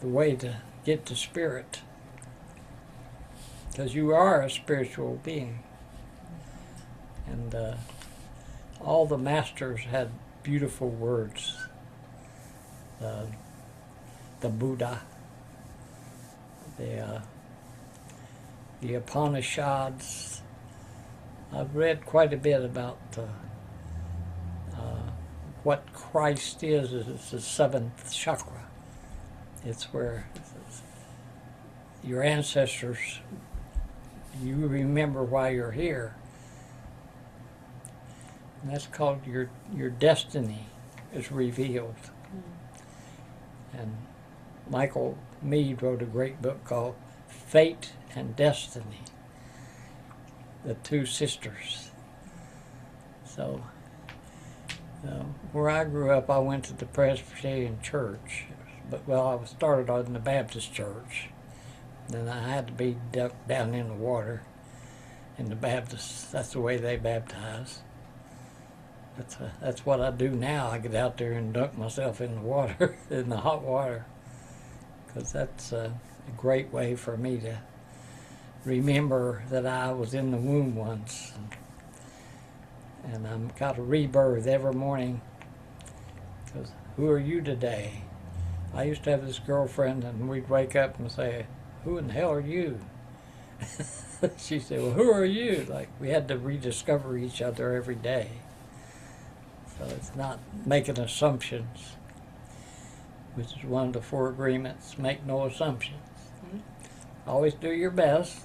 the way to get the spirit, because you are a spiritual being. And all the masters had beautiful words. The Buddha, the Upanishads. I've read quite a bit about what Christ is. It's the seventh chakra. It's where your ancestors, you remember why you're here. And that's called your destiny is revealed. And Michael Meade wrote a great book called Fate and Destiny, the two sisters. So, where I grew up, I went to the Presbyterian church, but I started in the Baptist church. Then I had to be ducked down in the water in the Baptists. That's the way they baptize. That's what I do now. I get out there and dunk myself in the water, in the hot water, because that's a great way for me to remember that I was in the womb once, and I've got a rebirth every morning. Because who are you today? I used to have this girlfriend, and we'd wake up and say, "Who in the hell are you?" She said, "Well, who are you?" Like we had to rediscover each other every day. So it's not making assumptions, which is one of the 4 agreements. Make no assumptions. Mm-hmm. Always do your best.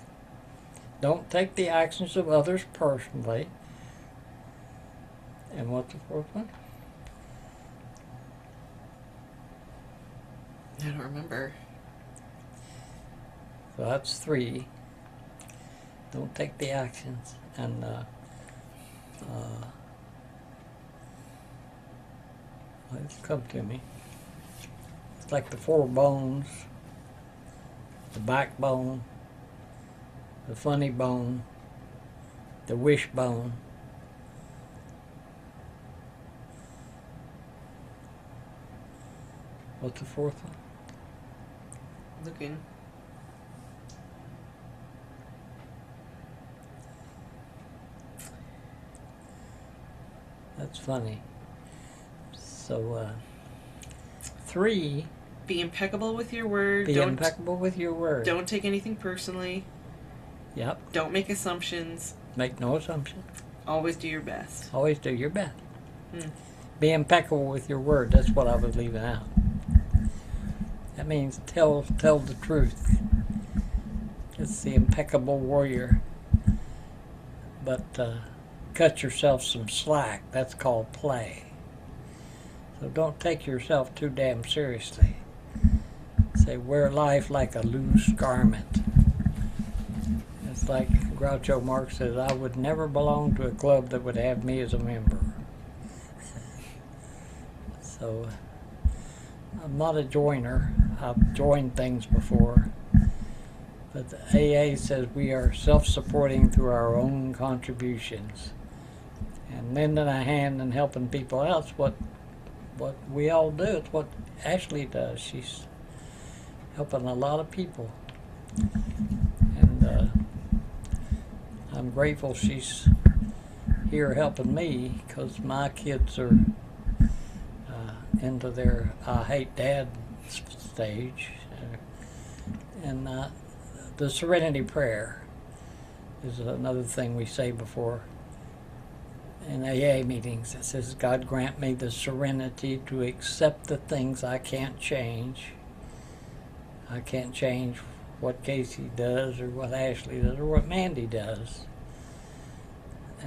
Don't take the actions of others personally. And what's the 4th one? I don't remember. So that's 3. Don't take the actions. And it's come to me. It's like the 4 bones, the backbone, the funny bone, the wishbone. What's the 4th one? Looking. That's funny. So, 3. Be impeccable with your word. Be impeccable with your word. Don't take anything personally. Yep. Don't make assumptions. Make no assumptions. Always do your best. Always do your best. Be impeccable with your word. That's what I was leaving out. That means tell the truth. It's the impeccable warrior. But cut yourself some slack. That's called play. So don't take yourself too damn seriously. Say, wear life like a loose garment. It's like Groucho Marx says, I would never belong to a club that would have me as a member. So, I'm not a joiner. I've joined things before. But the AA says we are self-supporting through our own contributions. And lending a hand and helping people out is what we all do. It's what Ashley does. She's helping a lot of people. And I'm grateful she's here helping me, because my kids are into their I hate dad stage. And the serenity prayer is another thing we say before in AA meetings. It says, God grant me the serenity to accept the things I can't change. I can't change what Casey does, or what Ashley does, or what Mandy does.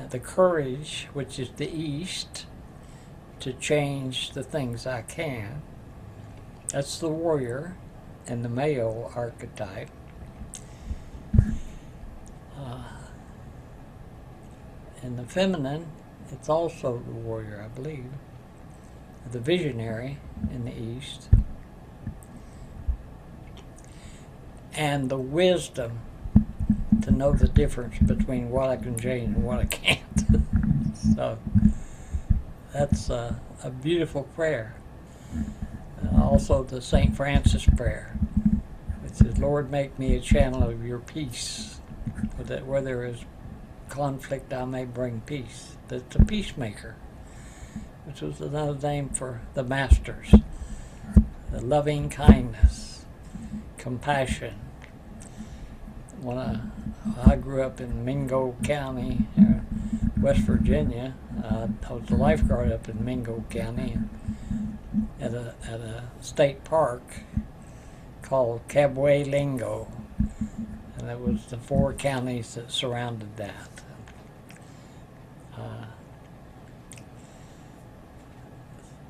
The courage, which is the East, to change the things I can. That's the warrior and the male archetype. And the feminine, it's also the warrior, I believe. the visionary in the East, and the wisdom to know the difference between what I can change and what I can't. So that's a beautiful prayer. Also the St. Francis prayer, which says, Lord, make me a channel of your peace, so that where there is conflict I may bring peace. That's a peacemaker, which was another name for the masters. The loving kindness, compassion. When I grew up in Mingo County, West Virginia, I was a lifeguard up in Mingo County at a state park called Cabway-Lingo, and it was the 4 counties that surrounded that.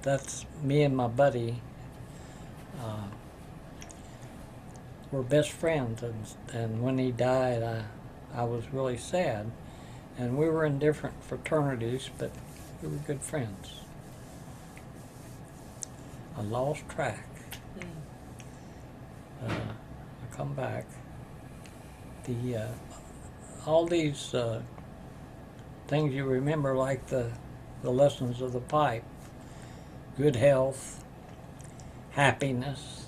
That's me and my buddy were best friends, and when he died, I was really sad. And we were in different fraternities, but we were good friends. I lost track. I come back. All these things you remember, like the lessons of the pipe, good health, happiness.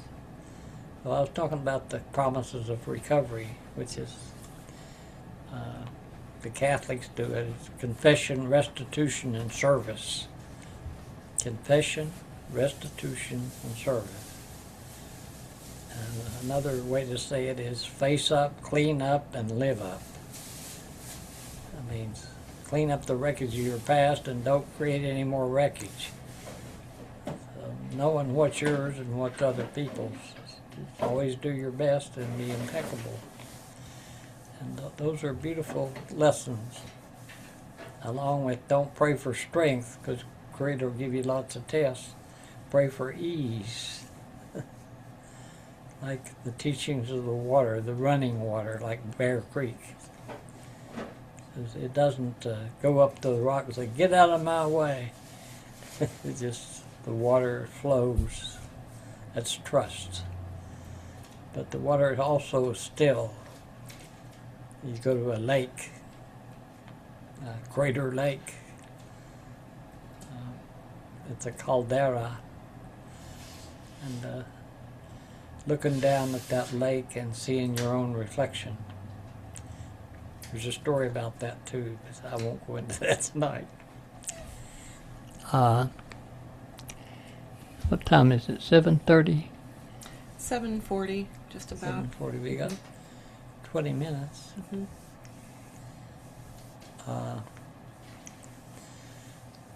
Well, I was talking about the promises of recovery, which is the Catholics do it. It's confession, restitution, and service. Confession, restitution, and service. And another way to say it is face up, clean up, and live up. That means clean up the wreckage of your past and don't create any more wreckage. So knowing what's yours and what's other people's. Always do your best and be impeccable. And those are beautiful lessons. Along with don't pray for strength, because Creator will give you lots of tests. Pray for ease. Like the teachings of the water, the running water, like Bear Creek. It doesn't go up to the rock and say, get out of my way. It just, the water flows. That's trust. But the water is also still. You go to a lake, a crater lake. It's a caldera. And looking down at that lake and seeing your own reflection. There's a story about that too, but I won't go into that tonight. What time is it? 7:30? 7:40, just about. 7:40. We got 20 minutes. Mm-hmm.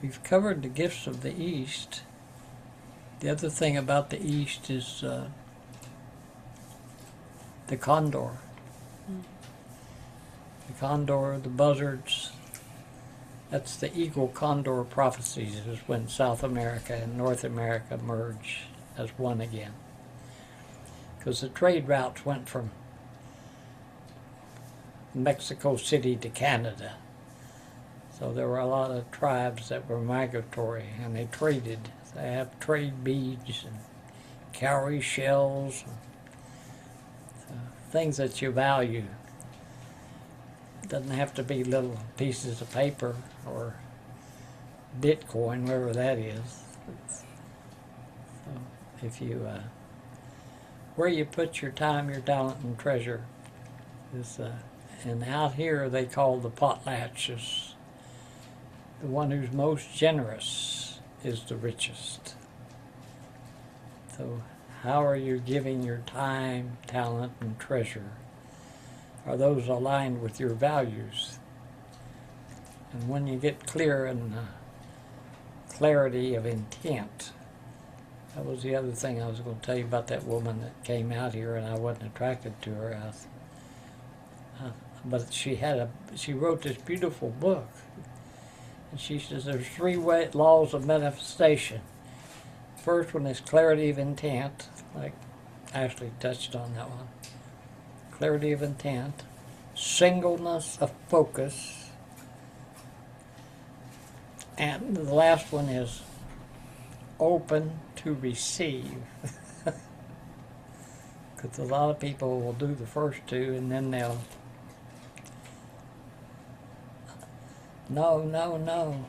We've covered the gifts of the East. The other thing about the East is the condor. The condor, the buzzards. That's the eagle-condor prophecies, is when South America and North America merge as one again. Because the trade routes went from Mexico City to Canada. So there were a lot of tribes that were migratory, and they traded. They have trade beads and cowrie shells, and things that you value. It doesn't have to be little pieces of paper or Bitcoin, wherever that is. So if you, where you put your time, your talent, and treasure is, and out here they call the potlatches. The one who's most generous is the richest. So how are you giving your time, talent, and treasure? Are those aligned with your values? And when you get clear in clarity of intent, that was the other thing I was going to tell you about that woman that came out here and I wasn't attracted to her. But she wrote this beautiful book. And she says there's 3 laws of manifestation. First one is clarity of intent, like Ashley touched on that one. Clarity of intent, singleness of focus, and the last one is open to receive. Because a lot of people will do the first two and then they'll, no, no, no.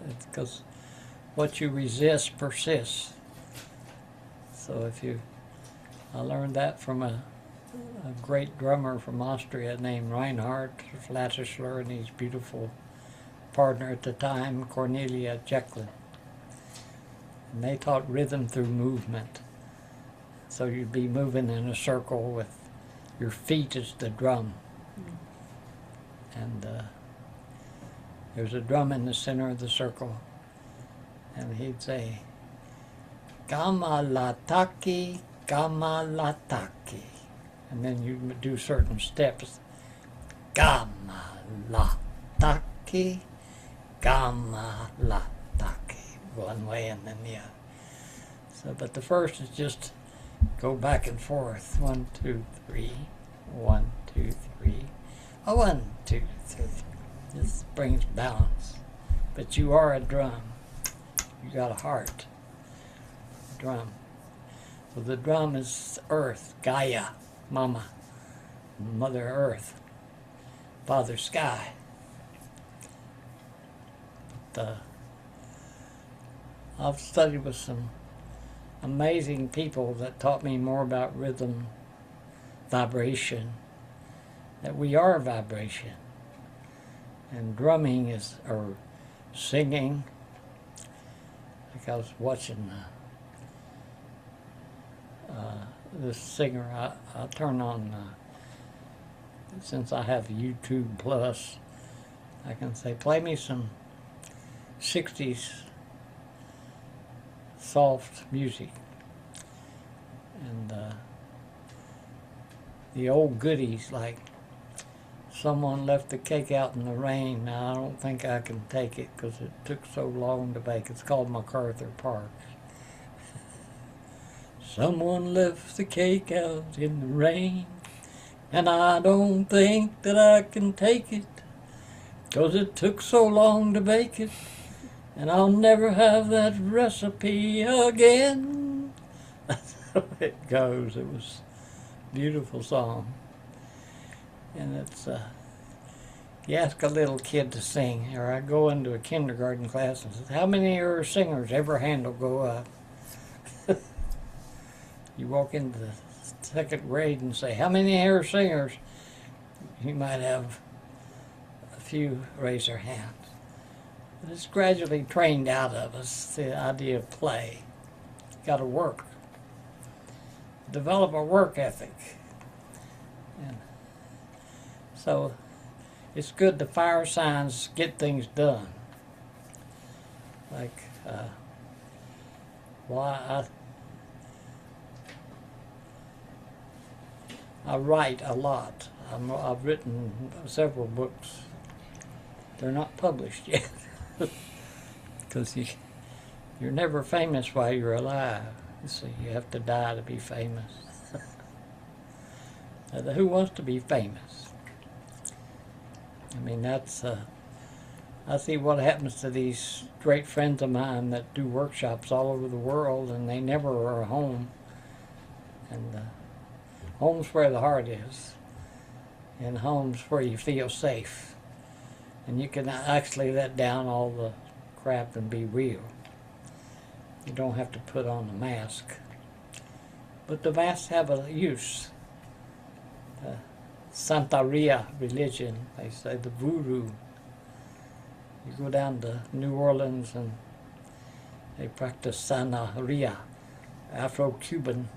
It's because what you resist persists. So I learned that from a great drummer from Austria named Reinhard Flattischler and his beautiful partner at the time, Cornelia Jecklin. And they taught rhythm through movement. So you'd be moving in a circle with your feet as the drum. And there's a drum in the center of the circle. And he'd say, Kamalataki, Kamalataki. And then you do certain steps. Kamalataki, Kamalataki. One way and then the other. So, but the first is just go back and forth. 1, 2, 3. 1, 2, 3. 1, 2, 3. This brings balance. But you are a drum. You got a heart. Drum. So the drum is earth, Gaia, Mama, Mother Earth, Father Sky. But, I've studied with some amazing people that taught me more about rhythm, vibration, that we are vibration. And drumming or singing. Like I was watching this singer, I turn on, since I have YouTube Plus, I can say, play me some 60s soft music. And the old goodies, like someone left the cake out in the rain. Now I don't think I can take it because it took so long to bake. It's called MacArthur Park. Someone left the cake out in the rain, and I don't think that I can take it, 'cause it took so long to bake it, and I'll never have that recipe again. That's how it goes. It was a beautiful song. And it's, you ask a little kid to sing, or I go into a kindergarten class and say, how many of your singers? Every hand will go up. You walk into the second grade and say, how many are singers? You might have a few raise their hands. But it's gradually trained out of us, the idea of play. You got to work. Develop a work ethic. And so it's good to fire signs, get things done. Like, I write a lot. I've written several books. They're not published yet. Because you're never famous while you're alive. So you have to die to be famous. Who wants to be famous? I mean, that's, I see what happens to these great friends of mine that do workshops all over the world, and they never are home. And home's where the heart is, and home's where you feel safe. And you can actually let down all the crap and be real. You don't have to put on a mask. But the masks have a use. Santeria religion, they say, the voodoo. You go down to New Orleans and they practice Santeria, Afro-Cuban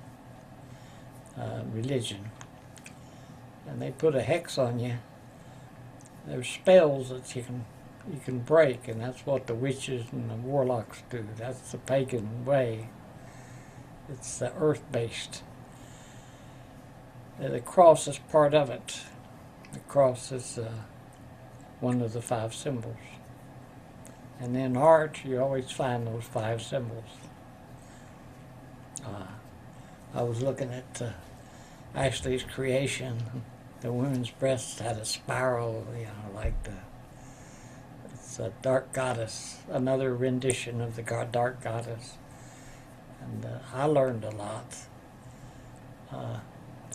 religion. And they put a hex on you. There's spells that you can break, and that's what the witches and the warlocks do. That's the pagan way. It's the earth-based. The cross is part of it. The cross is one of the 5 symbols. And in art, you always find those 5 symbols. I was looking at Ashley's creation. The women's breasts had a spiral, you know, like It's a dark goddess, another rendition of the dark goddess. And I learned a lot.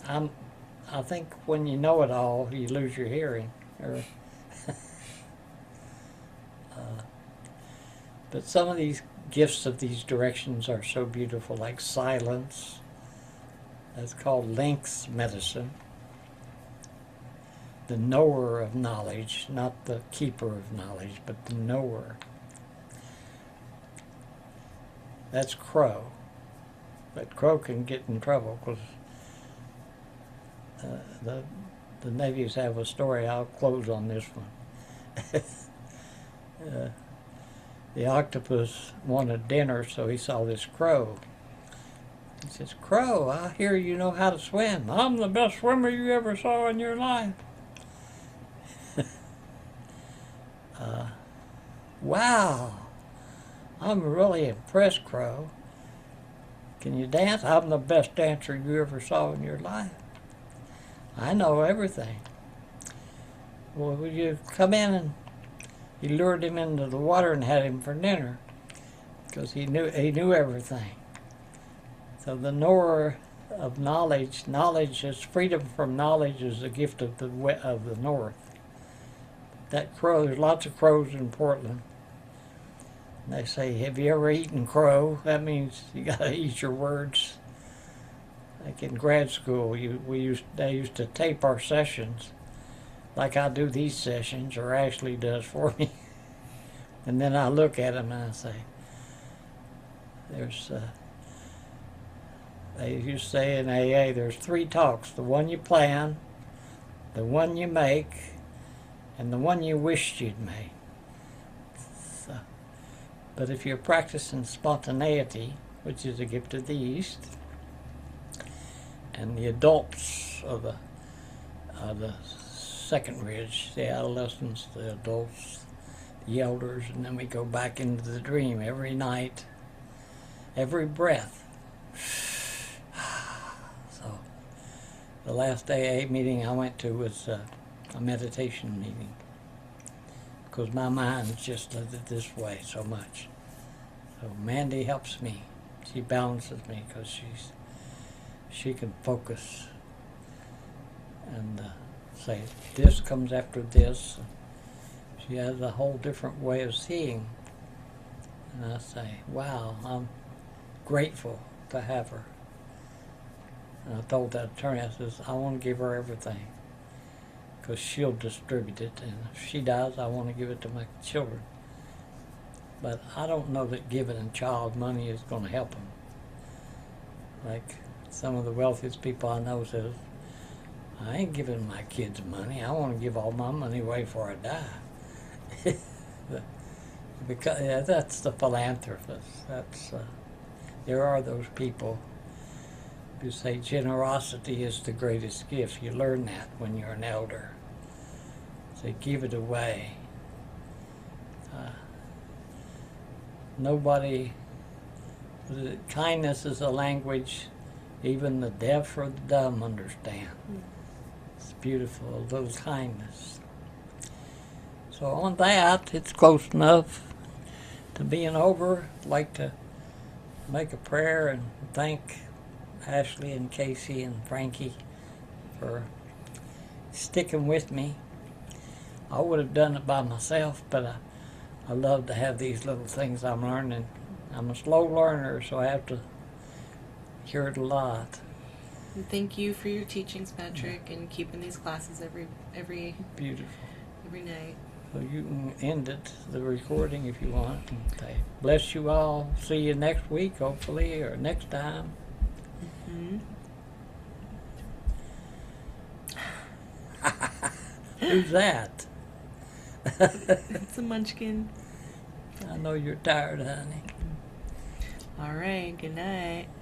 I think when you know it all, you lose your hearing. But some of these gifts of these directions are so beautiful, like silence. That's called lynx medicine. The knower of knowledge, not the keeper of knowledge, but the knower. That's crow. But crow can get in trouble because the natives have a story. I'll close on this one. The octopus wanted dinner, so he saw this crow. He says, "Crow, I hear you know how to swim. I'm the best swimmer you ever saw in your life." Wow, I'm really impressed, Crow. Can you dance? I'm the best dancer you ever saw in your life. I know everything. Well, will you come in? And he lured him into the water and had him for dinner because he knew everything. So the knower of knowledge is freedom from knowledge is a gift of the north. That crow, there's lots of crows in Portland. They say, "Have you ever eaten crow?" That means you got to eat your words. Like in grad school, they used to tape our sessions, like I do these sessions, or Ashley does for me. And then I look at them and I say, they used to say in AA, there's 3 talks: the one you plan, the one you make, and the one you wished you'd made. But if you're practicing spontaneity, which is a gift of the East, and the adults of the second ridge, the adolescents, the adults, the elders, and then we go back into the dream every night, every breath. So the last AA meeting I went to was a meditation meeting, because my mind just does it this way so much. So Mandy helps me. She balances me because she can focus and say, this comes after this. She has a whole different way of seeing. And I say, wow, I'm grateful to have her. And I told that attorney, I says, I want to give her everything, because she'll distribute it, and if she dies, I want to give it to my children. But I don't know that giving a child money is going to help them. Like some of the wealthiest people I know says, I ain't giving my kids money. I want to give all my money away before I die. Because that's the philanthropist. There are those people who say generosity is the greatest gift. You learn that when you're an elder. Say, give it away. Kindness is a language even the deaf or the dumb understand. It's beautiful, a little kindness. So on that, it's close enough to being over. I'd like to make a prayer and thank Ashley and Casey and Frankie for sticking with me. I would have done it by myself, but I love to have these little things I'm learning. I'm a slow learner, so I have to hear it a lot. And thank you for your teachings, Patrick, and keeping these classes every Beautiful. Every night. So you can end it, the recording, if you want. And say, bless you all. See you next week, hopefully, or next time. Mm-hmm. Who's that? It's a munchkin. I know you're tired, honey. All right, good night.